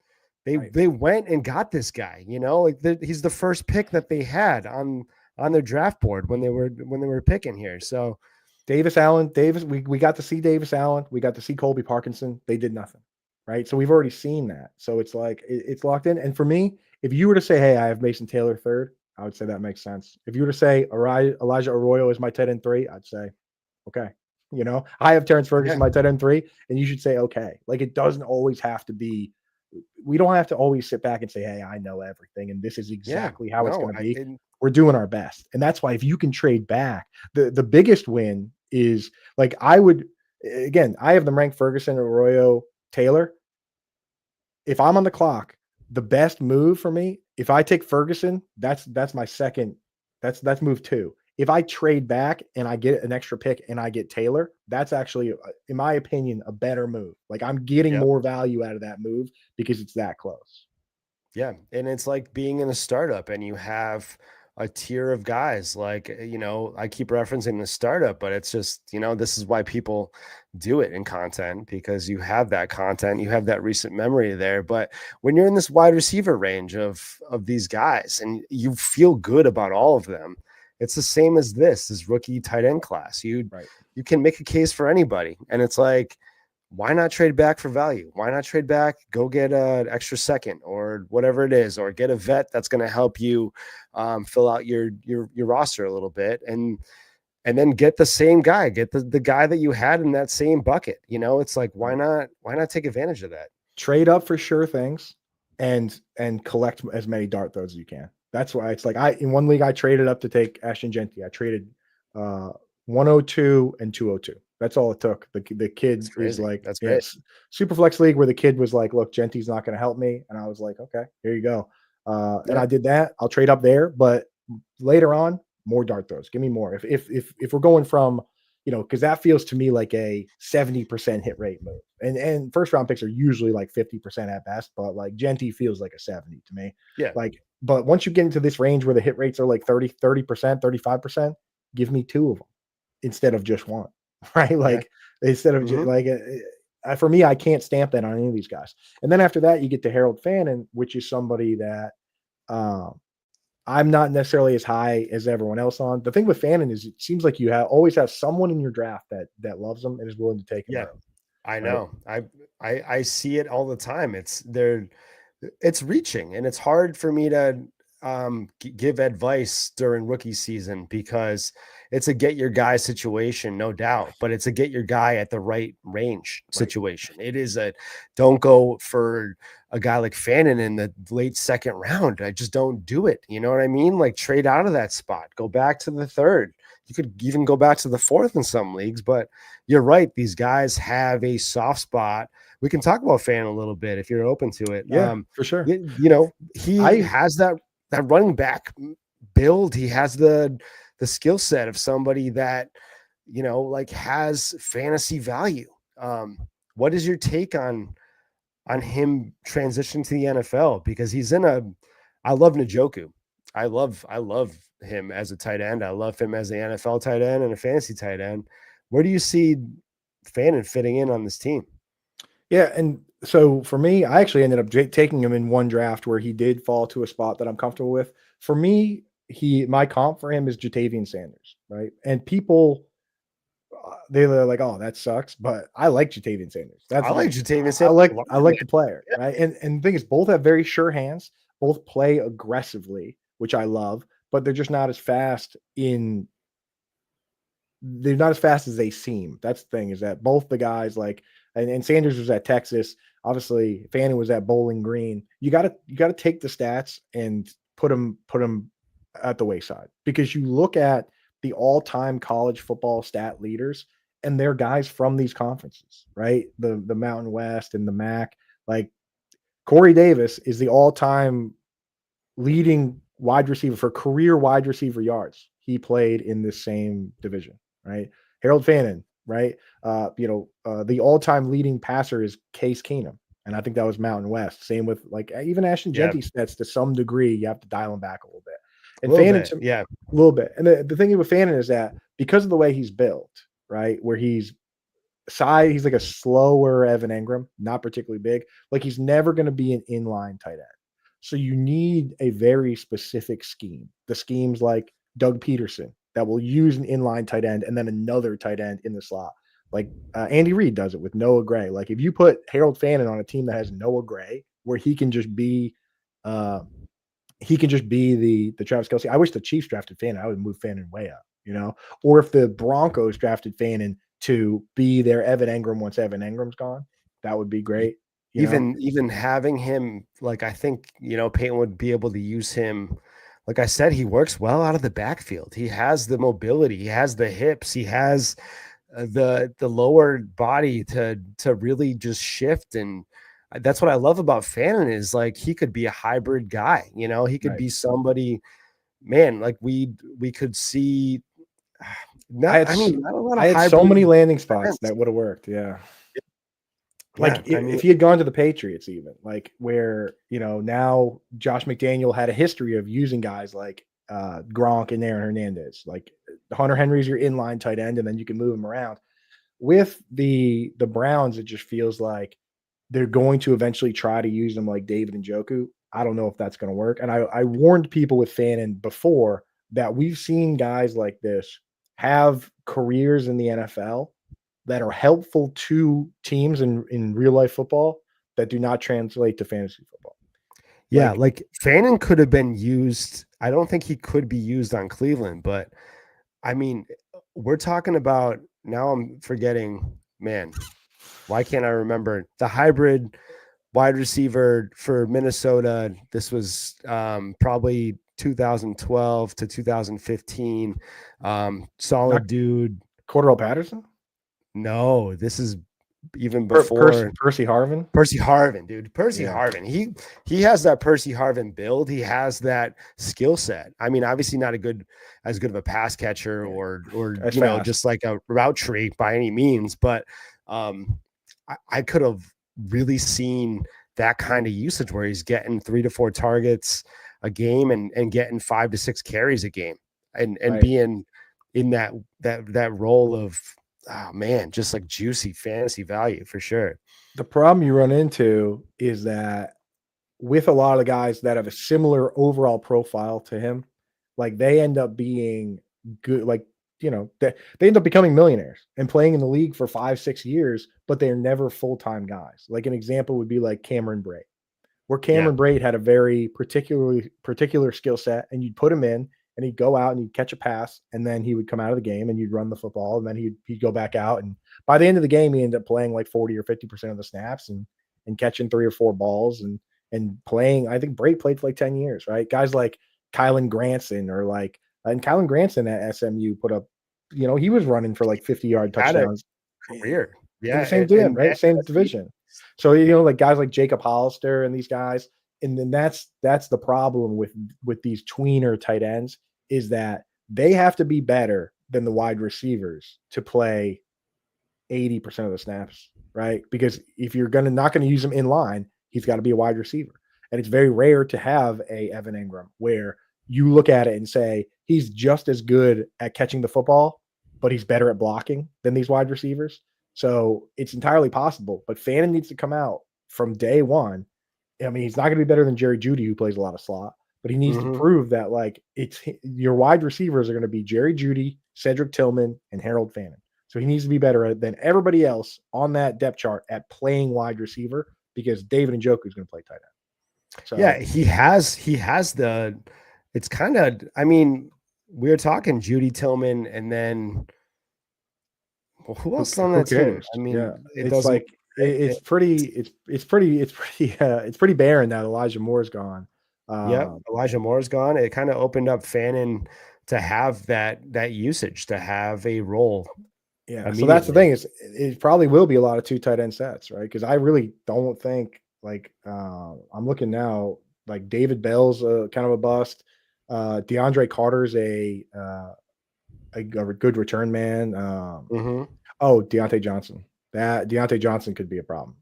they went and got this guy, he's the first pick that they had on their draft board when they were picking here. So Davis Allen, we got to see Davis Allen. We got to see Colby Parkinson. They did nothing, right? So we've already seen that. So it's like it's locked in. And for me, if you were to say, hey, I have Mason Taylor 3rd, I would say that makes sense. If you were to say Elijah Arroyo is my tight end 3, I'd say, okay. I have Terrence Ferguson, my tight end 3, and you should say, okay. Like it doesn't always have to be. We don't have to always sit back and say, hey, I know everything, and this is exactly how it's going to be. We're doing our best. And that's why if you can trade back, the biggest win is like I have them ranked Ferguson, Arroyo, Taylor. If I'm on the clock, the best move for me, if I take Ferguson, that's my second, that's move 2. If I trade back and I get an extra pick and I get Taylor, that's actually, in my opinion, a better move. Like I'm getting more value out of that move because it's that close. Yeah. And it's like being in a startup and you have a tier of guys like, I keep referencing the startup, but it's just, this is why people do it in content, because you have that content, you have that recent memory there. But when you're in this wide receiver range of these guys and you feel good about all of them, it's the same as this rookie tight end class. You can make a case for anybody. And it's like, why not trade back for value? Why not trade back? Go get an extra second or whatever it is, or get a vet that's going to help you fill out your roster a little bit, and then get the same guy, get the guy that you had in that same bucket. It's like, why not take advantage of that? Trade up for sure things and collect as many dart throws as you can. That's why it's like in one league I traded up to take Ashton Genty. I traded 102 and 202. That's all it took. The kid is like, that's great. Superflex league where the kid was like, look, Genty's not going to help me. And I was like, okay, here you go. And I did that. I'll trade up there, but later on, more dart throws. Give me more. If we're going from, because that feels to me like a 70% hit rate move. And first round picks are usually like 50% at best, but like Genty feels like a 70 to me. Yeah. But once you get into this range where the hit rates are like 30%, 35%, give me 2 of them instead of just 1, right? Like instead of just for me, I can't stamp that on any of these guys. And then after that, you get to Harold Fannin, which is somebody that I'm not necessarily as high as everyone else on. The thing with Fannin is it seems like you always have someone in your draft that loves him and is willing to take him. Yeah, I know. I see it all the time. It's reaching, and it's hard for me to give advice during rookie season because it's a get your guy situation, no doubt, but it's a get your guy at the right range situation. It is don't go for a guy like Fannin in the late second round. I just don't do it. You know what I mean? Like trade out of that spot, go back to the 3rd. You could even go back to the 4th in some leagues, but you're right. These guys have a soft spot. We can talk about Fannin a little bit if you're open to it. Yeah, for sure. He has that running back build. He has the skill set of somebody that, has fantasy value. What is your take on him transitioning to the NFL? Because he's I love Njoku. I love him as a tight end. I love him as an NFL tight end and a fantasy tight end. where do you see Fannin fitting in on this team? Yeah, and so for me, I actually ended up taking him in one draft where he did fall to a spot that I'm comfortable with. For me, my comp for him is Jatavian Sanders, right? And people they're like, "Oh, that sucks," but I like Jatavian Sanders. That's I the like thing. Jatavian I Sanders. like the player, right? And the thing is, both have very sure hands. Both play aggressively, which I love, but they're just not as fast in. They're not as fast as they seem. That's the thing, is that both the guys like, and Sanders was at Texas. Obviously, Fanning was at Bowling Green. You gotta take the stats and put them at the wayside, because you look at the all-time college football stat leaders, and they're guys from these conferences, right? The Mountain West and the MAC. Like Corey Davis is the all-time leading wide receiver for career wide receiver yards. He played in this same division, right? Harold Fannin, right? The all-time leading passer is Case Keenum, and I think that was Mountain West. Same with like even Ashton Yeah. Genty stats to some degree. You have to dial him back a little bit. And A little Fannin, bit, yeah. a little bit. And the thing with Fannin is that because of the way he's built, right, where he's like a slower Evan Engram, not particularly big. Like he's never going to be an inline tight end. So you need a very specific scheme. The schemes like Doug Peterson that will use an inline tight end and then another tight end in the slot. Like Andy Reid does it with Noah Gray. Like if you put Harold Fannin on a team that has Noah Gray, where he can just be the Travis Kelce. I wish the Chiefs drafted Fannin. I would move Fannin way up, Or if the Broncos drafted Fannin to be their Evan Engram once Evan Engram's gone, that would be great. Even having him, like, I think, Peyton would be able to use him. Like I said, he works well out of the backfield. He has the mobility, he has the hips, he has the lower body to really just shift. And that's what I love about Fannin, is like he could be a hybrid guy. He could be somebody, man, like we could see. I had so many landing spots that would have worked. Yeah. Like if he had gone to the Patriots, even like where, now Josh McDaniel had a history of using guys like Gronk and Aaron Hernandez. Like Hunter Henry's your inline tight end, and then you can move him around. With the Browns, it just feels like they're going to eventually try to use them like David Njoku. I don't know if that's going to work. And I warned people with Fannin before that we've seen guys like this have careers in the NFL that are helpful to teams in real life football that do not translate to fantasy football. Yeah, like Fannin could have been used. I don't think he could be used on Cleveland, but I mean, we're talking about, now I'm forgetting, man, why can't I remember the hybrid wide receiver for Minnesota? This was probably 2012 to 2015. Solid dude. Cordell Patterson? No, this is even before Percy Harvin. Percy Harvin, dude. Percy Harvin. He has that Percy Harvin build. He has that skill set. I mean, obviously not as good of a pass catcher or just like a route tree by any means, but I could have really seen that kind of usage where he's getting 3 to 4 targets a game and getting 5 to 6 carries a game and being in that role of, oh man, just like juicy fantasy value for sure. The problem you run into is that with a lot of the guys that have a similar overall profile to him, like they end up being good, like, they end up becoming millionaires and playing in the league for 5-6 years, but they're never full-time guys. Like an example would be like Cameron Brate, where Cameron Brate had a very particular skill set, and you'd put him in and he'd go out and he'd catch a pass, and then he would come out of the game and you'd run the football, and then he'd go back out. And by the end of the game, he ended up playing like 40 or 50% of the snaps and catching 3 or 4 balls and playing. I think Brate played for like 10 years, right? Guys like Kylan Granson and Kylan Granson at SMU put up, he was running for like 50-yard touchdowns. Career. Yeah. In the same team, right? Same division. So, like guys like Jacob Hollister and these guys. And then that's the problem with these tweener tight ends, is that they have to be better than the wide receivers to play 80% of the snaps, right? Because if you're not going to use him in line, he's got to be a wide receiver. And it's very rare to have a Evan Engram where you look at it and say he's just as good at catching the football but he's better at blocking than these wide receivers. So it's entirely possible. But Fannin needs to come out from day one. I mean, he's not going to be better than Jerry Jeudy, who plays a lot of slot, but he needs to prove that like it's your wide receivers are going to be Jerry Jeudy, Cedric Tillman, and Harold Fannin. So he needs to be better than everybody else on that depth chart at playing wide receiver because David Njoku is going to play tight end. So yeah, he has the. It's kind of. I mean, we were talking Jeudy, Tillman, and then who else on that team? I mean, yeah, it it's doesn't. like it's pretty barren now. Elijah Moore's gone. Yeah, Elijah Moore's gone. It kind of opened up Fannin to have that usage, to have a role. Yeah, so that's the thing is it probably will be a lot of 2 tight end sets, right? Because I really don't think like I'm looking now like David Bell's kind of a bust. DeAndre Carter's a good return man. Oh, Deontay Johnson. That Deontay Johnson could be a problem.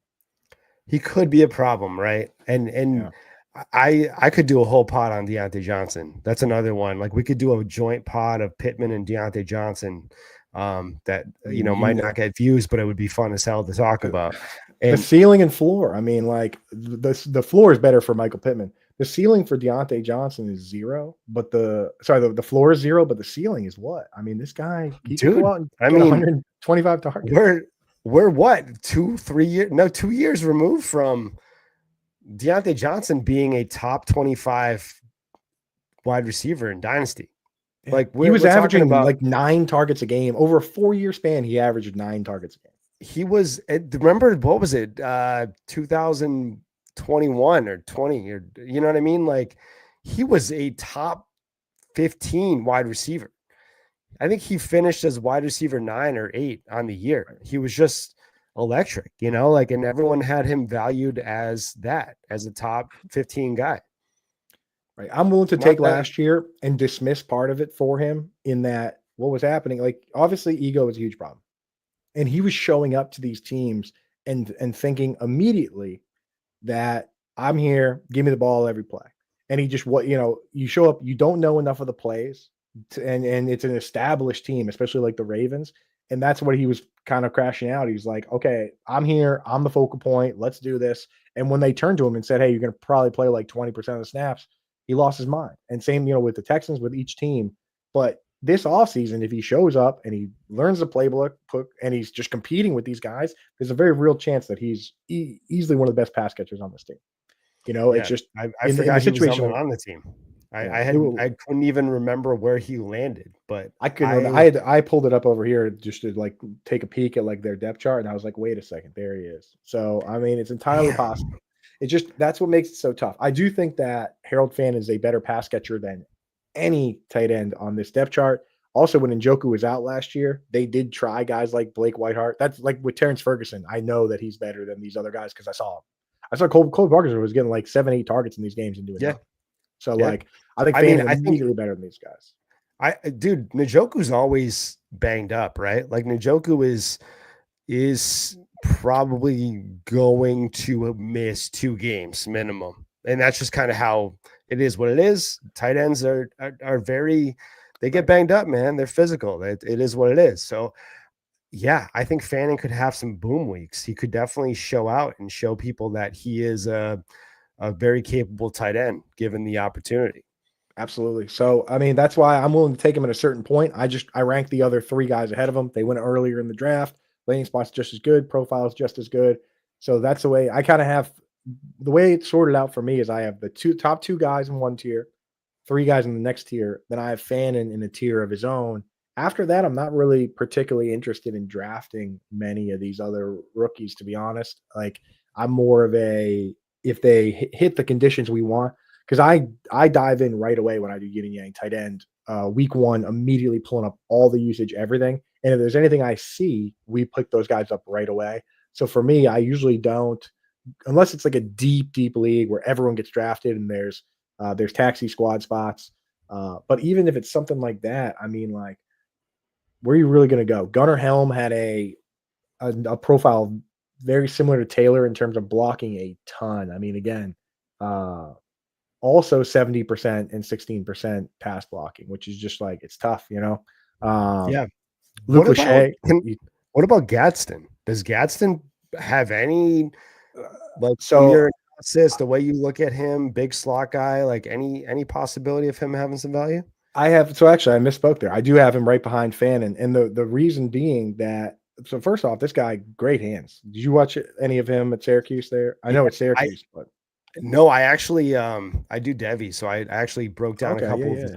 He could be a problem, right? And Yeah. I could do a whole pod on Deontay Johnson. That's another one. Like we could do a joint pod of Pittman and Deontay Johnson. That might not get views, but it would be fun as hell to talk about. And the ceiling and floor. I mean, like the floor is better for Michael Pittman. The ceiling for Deontay Johnson is 0, but the floor is 0, but the ceiling is what? I mean, this guy, he could go out and get 125 targets. We're what 2 years removed from Deontay Johnson being a top 25 wide receiver in Dynasty. Like he was averaging about like 9 targets a game over a 4-year span. He averaged 9 targets a game. He was, remember, what was it? 2021 or 20, or you know what I mean? Like he was a top 15 wide receiver. I think he finished as wide receiver 9 or 8 on the year. He was just electric, like, and everyone had him valued as a top 15 guy. Right. I'm willing to take last year and dismiss part of it for him in that what was happening. Like obviously ego was a huge problem. And he was showing up to these teams and thinking immediately that I'm here, give me the ball every play. And he just you show up, you don't know enough of the plays and it's an established team, especially like the Ravens. And that's what he was kind of crashing out. He's like, okay, I'm here. I'm the focal point. Let's do this. And when they turned to him and said, hey, you're going to probably play like 20% of the snaps, he lost his mind. And same, with the Texans, with each team. But this offseason, if he shows up and he learns the playbook and he's just competing with these guys, there's a very real chance that he's easily one of the best pass catchers on this team. It's just I forgot he was on the team. I couldn't even remember where he landed, but I couldn't. I pulled it up over here just to like take a peek at like their depth chart, and I was like, wait a second, there he is. So I mean, it's entirely possible. It just that's what makes it so tough. I do think that Harold Fannin is a better pass catcher than any tight end on this depth chart. Also, when Njoku was out last year, they did try guys like Blake Whiteheart. That's like with Terrence Ferguson. I know that he's better than these other guys because I saw him. I saw Cole Parkinson was getting like 7-8 targets in these games and doing nothing. So like I think Fannin is immediately better than these guys. Dude, Njoku's always banged up, right? Like Njoku is probably going to miss 2 games minimum. And that's just kind of how it is what it is. Tight ends are very, they get banged up, man. They're physical. It is what it is. So yeah, I think Fannin could have some boom weeks. He could definitely show out and show people that he is a very capable tight end given the opportunity. Absolutely. So, I mean, that's why I'm willing to take him at a certain point. I rank the other 3 guys ahead of him. They went earlier in the draft. Landing spot's just as good. Profile is just as good. So that's the way I kind of have the way it's sorted out for me is I have the top 2 guys in one tier, 3 guys in the next tier. Then I have Fannin in a tier of his own. After that, I'm not really particularly interested in drafting many of these other rookies, to be honest. Like I'm more of a, if they hit the conditions we want, because I dive in right away when I do yin and yang tight end. Week 1, immediately pulling up all the usage, everything. And if there's anything I see, we pick those guys up right away. So for me, I usually don't, unless it's like a deep, deep league where everyone gets drafted and there's taxi squad spots. But even if it's something like that, I mean, like, where are you really going to go? Gunnar Helm had a profile very similar to Taylor in terms of blocking a ton. I mean, again, also 70% and 16% pass blocking, which is just like, it's tough, Yeah. Luke What about Lachey. what about Gadsden? Does Gadsden have any like So your analysis, the way you look at him, big slot guy, like any possibility of him having some value? actually I misspoke there. I do have him right behind Fannin, and the reason being that first off, this guy great hands. Did you watch any of him at Syracuse there? I know it's Syracuse, but No, I actually I do Devi, so I actually broke down a couple of his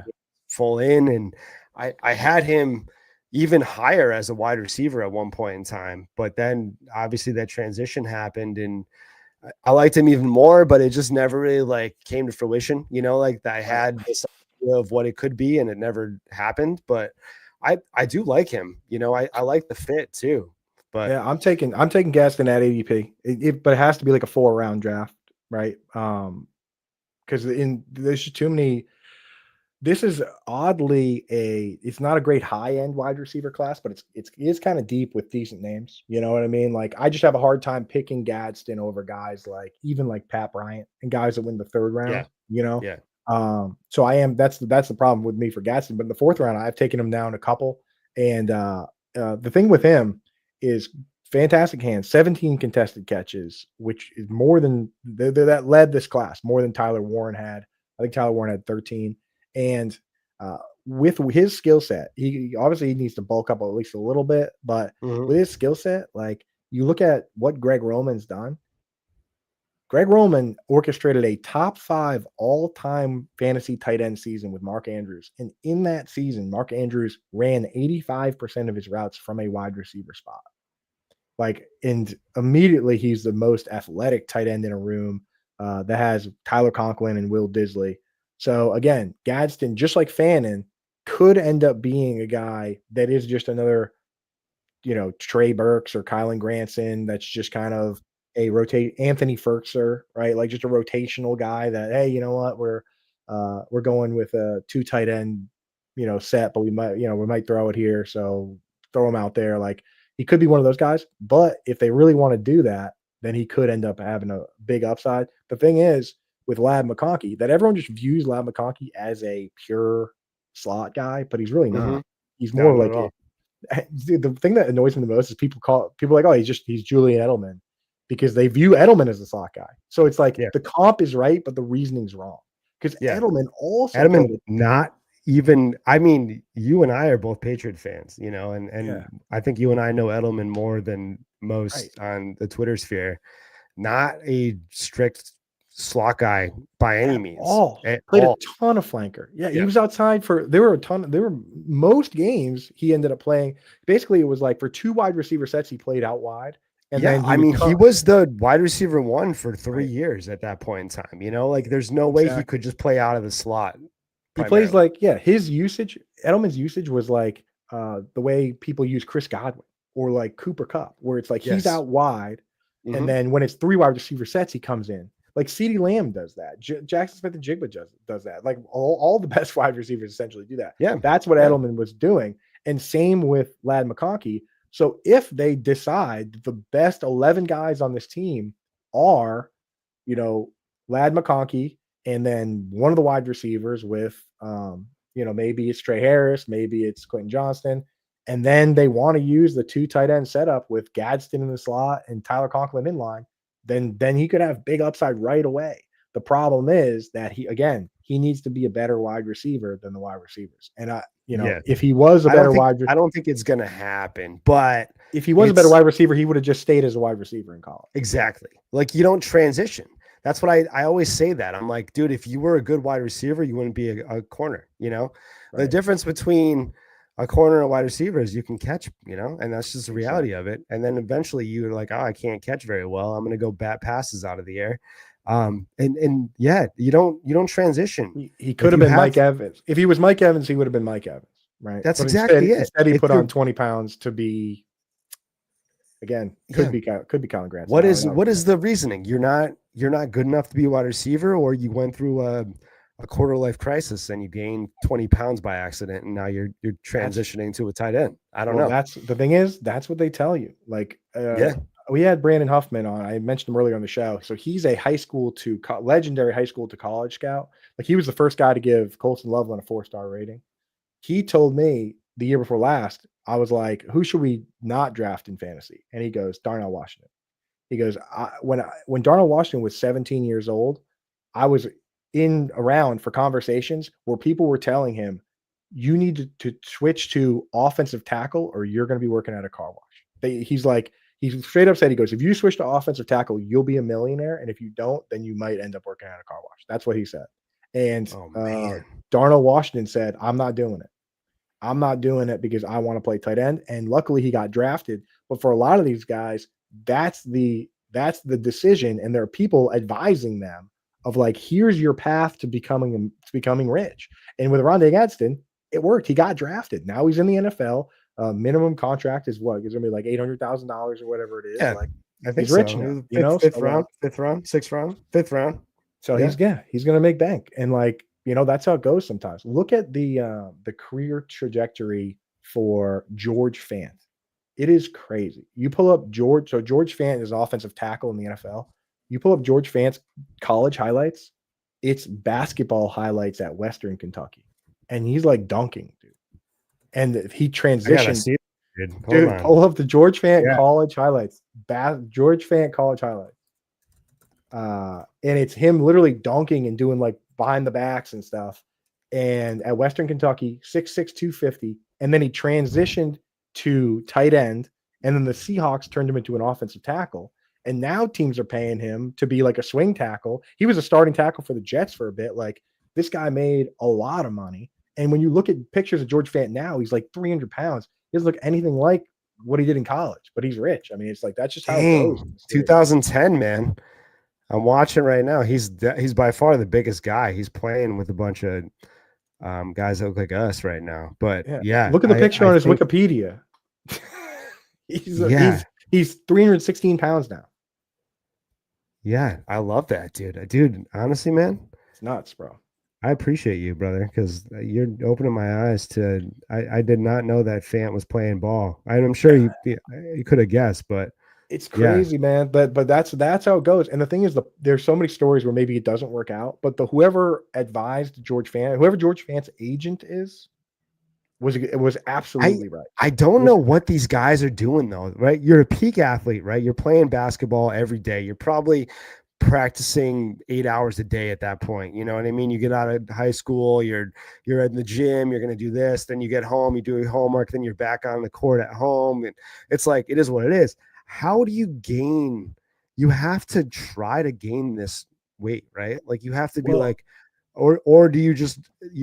full in, and I had him even higher as a wide receiver at one point in time, but then obviously that transition happened, and I liked him even more, but it just never really like came to fruition. Like I had this idea of what it could be, and it never happened. But I do like him. I like the fit too. But yeah, I'm taking Gaston at ADP, but it has to be like a 4-round draft, right? Because there's just too many. This is oddly it's not a great high end wide receiver class, but it is kind of deep with decent names. You know what I mean? Like I just have a hard time picking Gadsden over guys like even like Pat Bryant and guys that win the 3rd round. Yeah. So that's the problem with me for Gadsden. But in the 4th round, I've taken him down a couple. And the thing with him is fantastic hands, 17 contested catches, which is more than that led this class, more than Tyler Warren had. I think Tyler Warren had 13. And with his skill set, he obviously needs to bulk up at least a little bit, but with his skill set, like you look at what Greg Roman's done. Greg Roman orchestrated a top 5 all-time fantasy tight end season with Mark Andrews. And in that season, Mark Andrews ran 85% of his routes from a wide receiver spot. And immediately he's the most athletic tight end in a room that has Tyler Conklin and Will Disley. So again, Gadsden, just like Fannin, could end up being a guy that is just another, Trey Burks or Kylan Granson. That's just kind of a Anthony Ferkser, right? Like just a rotational guy that, hey, you know what, we're going with a 2 tight end, set, but we might throw it here. So throw him out there. Like he could be one of those guys, but if they really want to do that, then he could end up having a big upside. The thing is, with Ladd McConkey, that everyone just views Ladd McConkey as a pure slot guy, but he's really not. He's more the thing that annoys me the most is people like, oh, he's Julian Edelman, because they view Edelman as a slot guy. So it's like the comp is right, but the reasoning's wrong. Because Edelman not even. I mean, you and I are both Patriot fans, and I think you and I know Edelman more than most on the Twitter sphere. Not a strict slot guy by any means. Played a ton of flanker. He was outside most games he ended up playing. Basically, it was like for 2 wide receiver sets, he played out wide. And then he was the wide receiver 1 for 3 years at that point in time. Like there's no way he could just play out of the slot. He plays like, his usage, Edelman's usage was like the way people use Chris Godwin or like Cooper Kupp, where it's like he's out wide. And then when it's 3 wide receiver sets, he comes in. Like CeeDee Lamb does that. Jackson Smith-Njigba does that. Like all the best wide receivers essentially do that. Yeah, that's what Edelman was doing. And same with Ladd McConkey. So if they decide the best 11 guys on this team are, Ladd McConkey, and then one of the wide receivers with, maybe it's Trey Harris, maybe it's Quentin Johnston, and then they want to use the 2 tight end setup with Gadsden in the slot and Tyler Conklin in line, then he could have big upside right away. The problem is that he needs to be a better wide receiver than the wide receivers. And if he was a better wide receiver, I don't think it's going to happen, but if he was a better wide receiver, he would have just stayed as a wide receiver in college. Exactly. Like you don't transition. That's what I always say that. I'm like, dude, if you were a good wide receiver, you wouldn't be a corner, The difference between a corner and a wide receiver is you can catch, and that's just the reality of it. And then eventually you're like, oh, I can't catch very well. I'm going to go bat passes out of the air. You don't transition. He could have been Mike Evans. If he was Mike Evans, he would have been Mike Evans, right? That's exactly it. Instead, he put on 20 pounds to be, could be Colin Grant. What is the reasoning? You're not good enough to be a wide receiver, or you went through a quarter life crisis and you gained 20 pounds by accident, and now you're transitioning to a tight end. I don't know. That's the thing is, that's what they tell you. Like, we had Brandon Huffman on. I mentioned him earlier on the show. So he's a legendary high school to college scout. Like he was the first guy to give Colson Loveland a 4-star rating. He told me the year before last, I was like, who should we not draft in fantasy? And he goes, Darnell Washington. He goes, when Darnell Washington was 17 years old, I was around for conversations where people were telling him, you need to switch to offensive tackle or you're going to be working at a car wash. He straight up said, he goes, if you switch to offensive tackle, you'll be a millionaire. And if you don't, then you might end up working at a car wash. That's what he said. And Darnell Washington said, I'm not doing it. I'm not doing it because I want to play tight end. And luckily he got drafted. But for a lot of these guys, that's the decision. And there are people advising them of like, here's your path to becoming rich. And with Rondé Gadsden, it worked. He got drafted. Now he's in the NFL. Minimum contract is what? It's gonna be like $800,000 or whatever it is. Yeah, like I think he's rich so. now. Fifth round, sixth round, fifth round. So he's gonna make bank. And like, that's how it goes sometimes. Look at the career trajectory for George Fant. It is crazy. You pull up George Fant is offensive tackle in the NFL. You pull up George Fant's college highlights, it's basketball highlights at Western Kentucky. And he's like dunking, dude. And he transitioned. Dude, pull up the George Fant college highlights. George Fant college highlights. And it's him literally dunking and doing like behind the backs and stuff. And at Western Kentucky, 6'6", 250. And then he transitioned to tight end. And then the Seahawks turned him into an offensive tackle. And now teams are paying him to be like a swing tackle. He was a starting tackle for the Jets for a bit. Like, this guy made a lot of money. And when you look at pictures of George Fant now, he's like 300 pounds. He doesn't look anything like what he did in college, but he's rich. I mean, it's like, that's just how it goes. 2010, man. I'm watching right now. He's by far the biggest guy. He's playing with a bunch of guys that look like us right now. But look at the picture on his Wikipedia. He's 316 pounds now. Yeah, I love that, dude. Dude, honestly, man, it's nuts, bro. I appreciate you, brother, because you're opening my eyes to. I did not know that Fant was playing ball. I'm sure you could have guessed, but it's crazy, man. But that's how it goes. And the thing is, there's so many stories where maybe it doesn't work out. But whoever advised George Fant, whoever George Fant's agent was absolutely right. I don't know what these guys are doing though, right? You're a peak athlete, right? You're playing basketball every day. You're probably practicing 8 hours a day at that point. You know what I mean? You get out of high school, you're in the gym, you're going to do this, then you get home, you do your homework, then you're back on the court at home. And it's like, it is what it is. How do you gain? You have to try to gain this weight, right? Like you have to be or do you just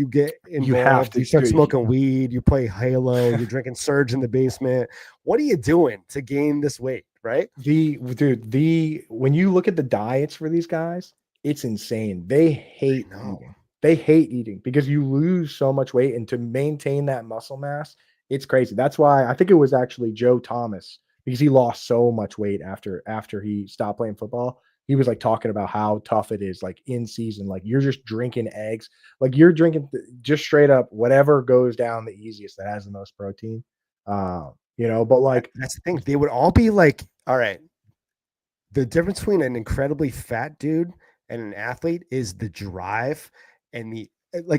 get involved, you start smoking weed, you play Halo, you're drinking Surge in the basement. What are you doing to gain this weight, right? When you look at the diets for these guys, it's insane. They hate eating. They hate eating because you lose so much weight, and to maintain that muscle mass, it's crazy. That's why I think it was actually Joe Thomas, because he lost so much weight after he stopped playing football. He was like talking about how tough it is, like in season, like you're just drinking eggs, like you're drinking just straight up whatever goes down the easiest that has the most protein. But like that's the thing. They would all be like, all right, the difference between an incredibly fat dude and an athlete is the drive and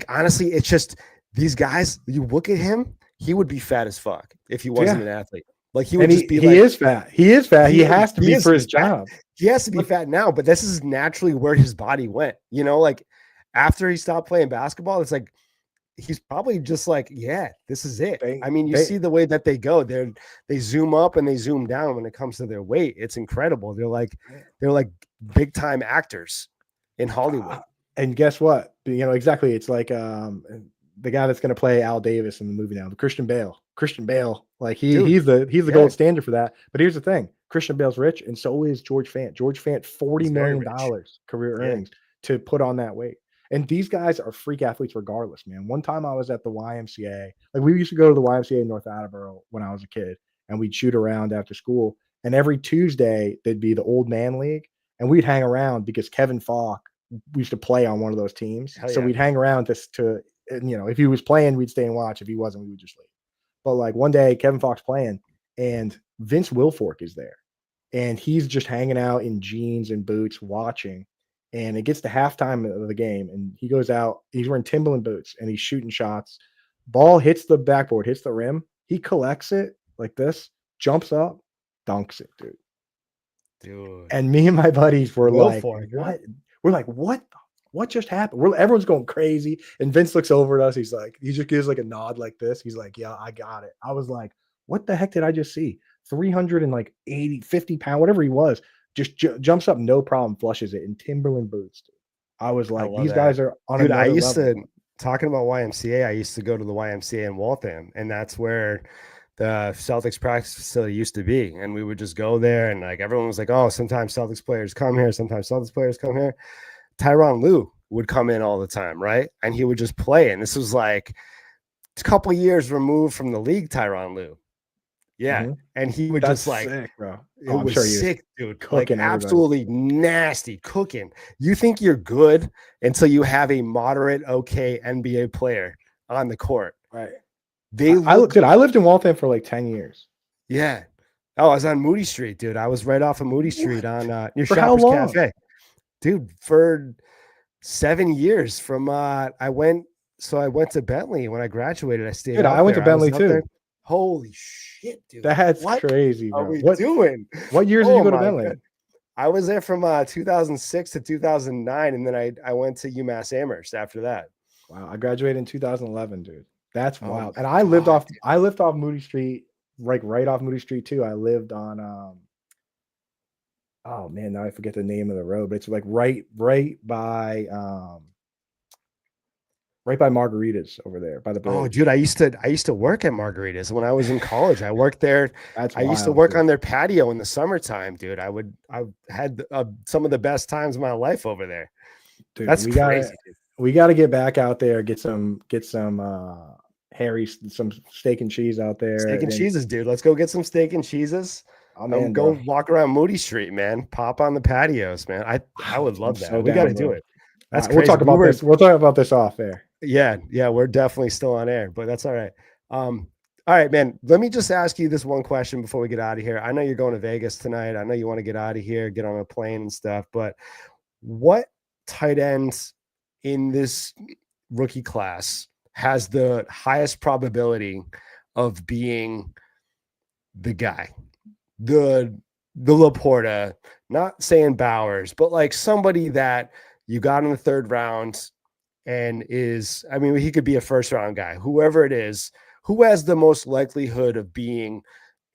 honestly, it's just these guys, you look at him, he would be fat as fuck if he wasn't an athlete. Like he would just be he is fat. He is fat. He has to be for his job. He has to be fat now, but this is naturally where his body went. Like after he stopped playing basketball, it's like he's probably just like, yeah, this is it. You see the way that they go. They zoom up and they zoom down when it comes to their weight. It's incredible. They're like big time actors in Hollywood. And guess what? Exactly. It's like the guy that's going to play Al Davis in the movie now, Christian Bale. Like he's the gold standard for that. But here's the thing: Christian Bale's rich, and so is George Fant. George Fant, $40 million career earnings to put on that weight. And these guys are freak athletes regardless, man. One time I was at the YMCA. Like we used to go to the YMCA in North Attleboro when I was a kid, and we'd shoot around after school. And every Tuesday there'd be the old man league, and we'd hang around because Kevin Falk used to play on one of those teams. So we'd hang around to if he was playing, we'd stay and watch. If he wasn't, we would just leave. But like one day, Kevin Falk's playing, and Vince Wilfork is there, and he's just hanging out in jeans and boots watching. And it gets to halftime of the game, and he goes out. He's wearing Timberland boots, and he's shooting shots. Ball hits the backboard, hits the rim. He collects it like this, jumps up, dunks it, dude. Dude. And me and my buddies were Go like, for it, dude. what? We're like, what just happened? Everyone's going crazy. And Vince looks over at us. He's like, he just gives like a nod like this. He's like, yeah, I got it. I was like, what the heck did I just see? 380, 50 pound, whatever he was, just jumps up, no problem, flushes it in Timberland boots. Dude. I was like, these guys are on dude, another I used level. to, talking about YMCA, I used to go to the YMCA in Waltham, and that's where the Celtics practice facility used to be. And we would just go there, and like everyone was like, oh, sometimes Celtics players come here, sometimes Celtics players come here. Tyronn Lue would come in all the time, right? And he would just play. And this was like a couple of years removed from the league, Tyronn Lue. Yeah. Mm-hmm. And he would That's just like, sick, bro. It was sure sick, dude. Like absolutely nasty cooking. You think you're good until you have a moderate, okay NBA player on the court. Right. I lived in Waltham for like 10 years. Yeah. Oh, I was on Moody Street, dude. I was right off of Moody Street on near for Shoppers Cafe. Dude, for 7 years from I went to Bentley when I graduated. I stayed. Dude, I went to Bentley too. There. Holy shit, dude. That's crazy, bro. What are we doing? What years did you go to Bentley? God. I was there from 2006 to 2009, and then I went to UMass Amherst after that. Wow, I graduated in 2011, dude. That's wild. And I lived off Moody Street, like right off Moody Street too. I lived on oh man, now I forget the name of the road, but it's like right by Margaritas over there by the bridge. Oh, dude, I used to work at Margaritas when I was in college. I worked there. I used to work on their patio in the summertime, dude. I had some of the best times of my life over there. Dude, that's crazy. We got to get back out there, get some some steak and cheese out there. Steak and cheeses, dude. Let's go get some steak and cheeses. Go walk around Moody Street, man. Pop on the patios, man. I would love that. So we got to do it. That's crazy. We'll talk about this. We'll talk about this off air. Yeah, we're definitely still on air, but that's all right. All right, man. Let me just ask you this one question before we get out of here. I know you're going to Vegas tonight. I know you want to get out of here, get on a plane and stuff, but what tight ends in this rookie class has the highest probability of being the guy? The Laporta, not saying Bowers, but like somebody that you got in the third round and he could be a first round guy, whoever it is, who has the most likelihood of being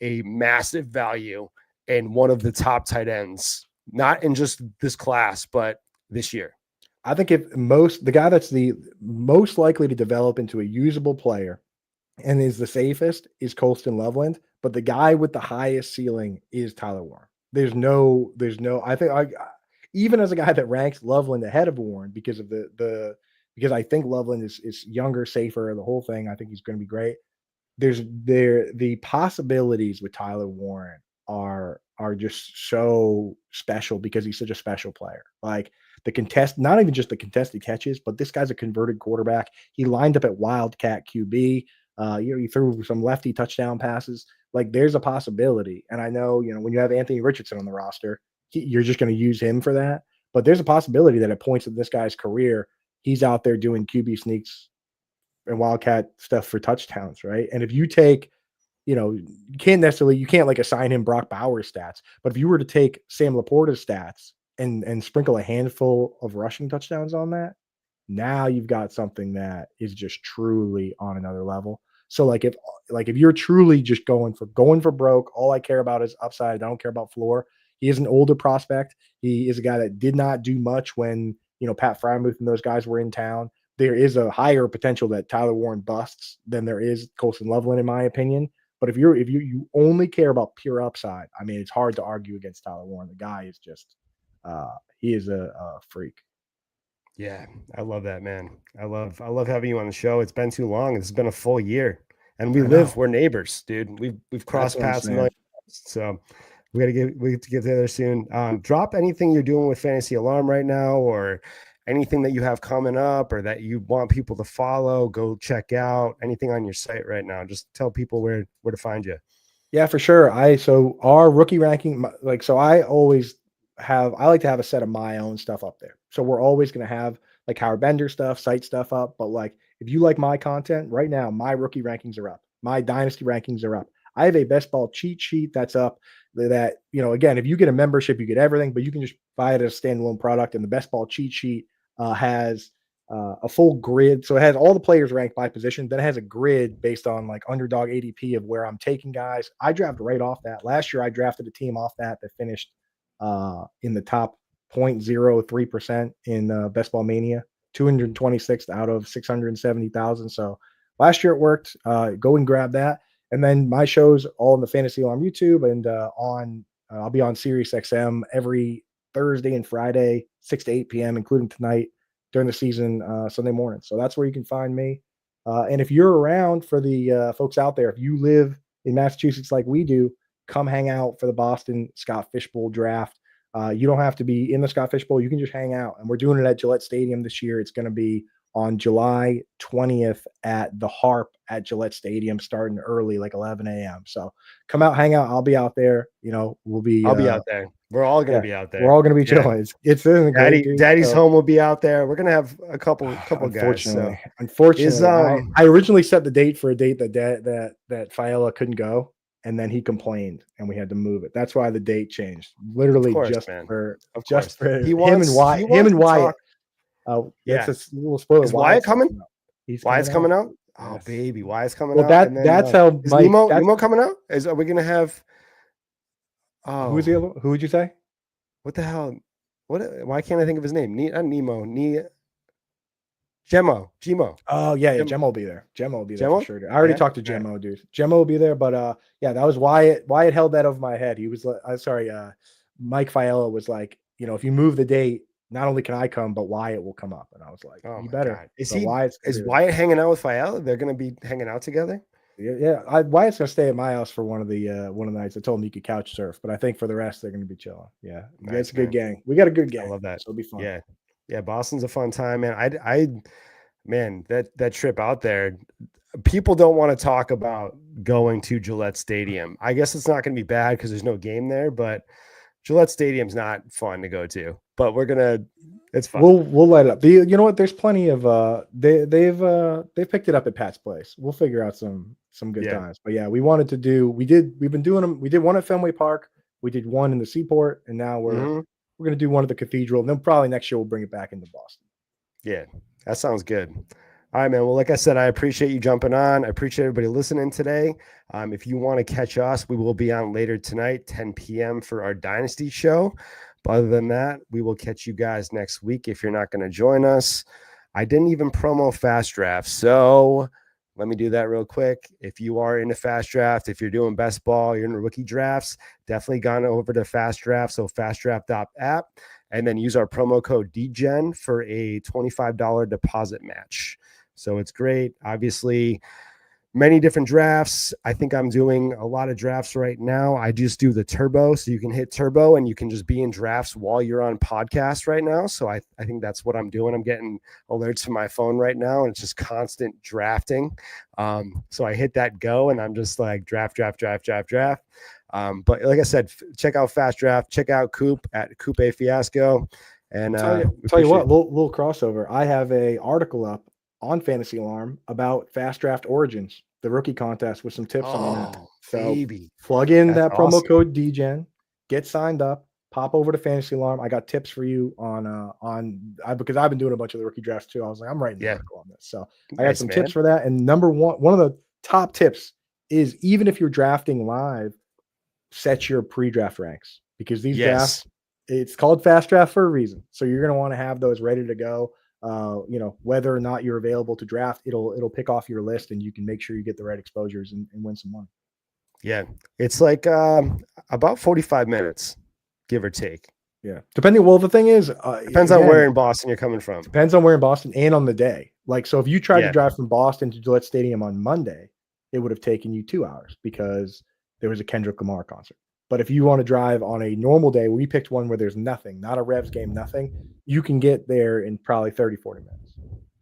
a massive value and one of the top tight ends, not in just this class, but this year. I think the guy that's the most likely to develop into a usable player and is the safest is Colston Loveland, but the guy with the highest ceiling is Tyler Warren. There's no, I think even as a guy that ranks Loveland ahead of Warren because of because I think Loveland is younger, safer, the whole thing. I think he's going to be great. The possibilities with Tyler Warren are just so special because he's such a special player. Like not even just the contested catches, but this guy's a converted quarterback. He lined up at Wildcat QB. He threw some lefty touchdown passes. Like there's a possibility. And I know, when you have Anthony Richardson on the roster, you're just going to use him for that. But there's a possibility that at points of this guy's career, he's out there doing QB sneaks and Wildcat stuff for touchdowns, right? And if you take, you can't like assign him Brock Bowers stats, but if you were to take Sam Laporta's stats and sprinkle a handful of rushing touchdowns on that, now you've got something that is just truly on another level. So if you're truly just going for broke, all I care about is upside. I don't care about floor. He is an older prospect. He is a guy that did not do much when, Pat Frymuth and those guys were in town. There is a higher potential that Tyler Warren busts than there is Colston Loveland, in my opinion. But if you only care about pure upside, I mean, it's hard to argue against Tyler Warren. The guy is just he is a freak. Yeah, I love that, man. I love having you on the show. It's been too long. It's been a full year, and we're neighbors, dude. We've crossed paths a million times, so we got to get together soon. Drop anything you're doing with Fantasy Alarm right now, or anything that you have coming up, or that you want people to follow. Go check out anything on your site right now. Just tell people where to find you. Yeah, for sure. So our rookie ranking, I like to have a set of my own stuff up there. So we're always going to have like Howard Bender stuff, site stuff up. But like, if you like my content right now, my rookie rankings are up. my Dynasty rankings are up. I have a best ball cheat sheet that's up that, again, if you get a membership, you get everything, but you can just buy it as a standalone product. And the best ball cheat sheet has a full grid. So it has all the players ranked by position. Then it has a grid based on like underdog ADP of where I'm taking guys. I draft right off that. Last year, I drafted a team off that finished in the top 0.03% in Best Ball Mania, 226th out of 670,000. So last year it worked. Go and grab that. And then my shows all in the Fantasy Alarm YouTube and I'll be on Sirius XM every Thursday and Friday, 6 to 8 p.m., including tonight during the season, Sunday morning. So that's where you can find me. And if you're around, for the folks out there, if you live in Massachusetts like we do, come hang out for the Boston Scott Fish Bowl draft. You don't have to be in the Scott Fish Bowl. You can just hang out. And we're doing it at Gillette Stadium this year. It's going to be on July 20th at the Harp at Gillette Stadium, starting early, like 11 a.m. So come out, hang out. I'll be out there. I'll be out there. We're all going to be out there. We're all going to be chilling. It's Daddy's home will be out there. We're going to have a couple guys. Unfortunately, I originally set the date for a date that Fiala couldn't go. And then he complained, and we had to move it. That's why the date changed. Literally, just for him and Wyatt. Yeah, that's a little spoiler. Is Wyatt coming? Wyatt's coming out. Oh, Yes. baby, Wyatt's coming out. That's how. Is Nemo coming out? Are we gonna have? Oh, who's the other? Who would you say? What the hell? Why can't I think of his name? Not Nemo. Gemmo. Oh yeah, Gemmo will be there. Gemmo will be there for sure. I already talked to Gemmo, dude. Gemmo will be there, but that was Wyatt. Wyatt held that over my head. He was like, Mike Fiala was like, if you move the date, not only can I come, but Wyatt will come up. And I was like, you better. God. Is Wyatt hanging out with Fiala? They're going to be hanging out together? Yeah. Wyatt's going to stay at my house for one of the nights. I told him he could couch surf, but I think for the rest, they're going to be chilling. Yeah. It's a good gang. We got a good gang. I love that. So it'll be fun. Yeah. Yeah. Boston's a fun time, man. Man, that trip out there, people don't want to talk about going to Gillette Stadium. I guess it's not going to be bad because there's no game there, but Gillette Stadium's not fun to go to. But it's fun. We'll light it up. You know what? There's plenty of they've picked it up at Pat's place. We'll figure out some good times. But yeah, we've been doing them. We did one at Fenway Park, we did one in the Seaport, and now we're gonna do one at the Cathedral, and then probably next year we'll bring it back into Boston. Yeah, that sounds good. All right, man. Well, like I said, I appreciate you jumping on. I appreciate everybody listening today. If you want to catch us, we will be on later tonight, 10 p.m. for our Dynasty show. But other than that, we will catch you guys next week if you're not going to join us. I didn't even promo Fast Draft, so let me do that real quick. If you are in a Fast Draft, if you're doing best ball, you're in rookie drafts, definitely gone over to Fast Draft, so fastdraft.app, and then use our promo code DGEN for a $25 deposit match. So it's great. Obviously, many different drafts. I think I'm doing a lot of drafts right now. I just do the turbo, so you can hit turbo and you can just be in drafts while you're on podcast right now. So I think that's what I'm doing. I'm getting alerts from my phone right now, and it's just constant drafting. So I hit that go, and I'm just like draft. But like I said, check out Fast Draft. Check out Coop at Coupe A Fiasco. And tell you what, little crossover. I have a article up on Fantasy Alarm about Fast Draft Origins, the rookie contest, with some tips on that. So plug in that promo code DGEN, get signed up, pop over to Fantasy Alarm. I got tips for you because I've been doing a bunch of the rookie drafts too. I was like, I'm writing an article on this. So I got some tips for that. And number one of the top tips is, even if you're drafting live, set your pre-draft ranks, because these drafts, it's called Fast Draft for a reason. So you're going to want to have those ready to go. Whether or not you're available to draft, it'll pick off your list, and you can make sure you get the right exposures and win some money. Yeah. It's like about 45 minutes, give or take. Yeah. The thing is, depends on where in Boston you're coming from. Depends on where in Boston and on the day. Like, so if you tried to drive from Boston to Gillette Stadium on Monday, it would have taken you 2 hours because there was a Kendrick Lamar concert. But if you want to drive on a normal day, we picked one where there's nothing, not a Revs game, nothing, you can get there in probably 30, 40 minutes.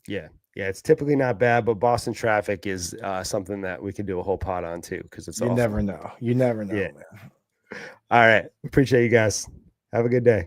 Yeah. Yeah. It's typically not bad, but Boston traffic is something that we can do a whole pod on too, because it's You never know. You never know, man. All right. Appreciate you guys. Have a good day.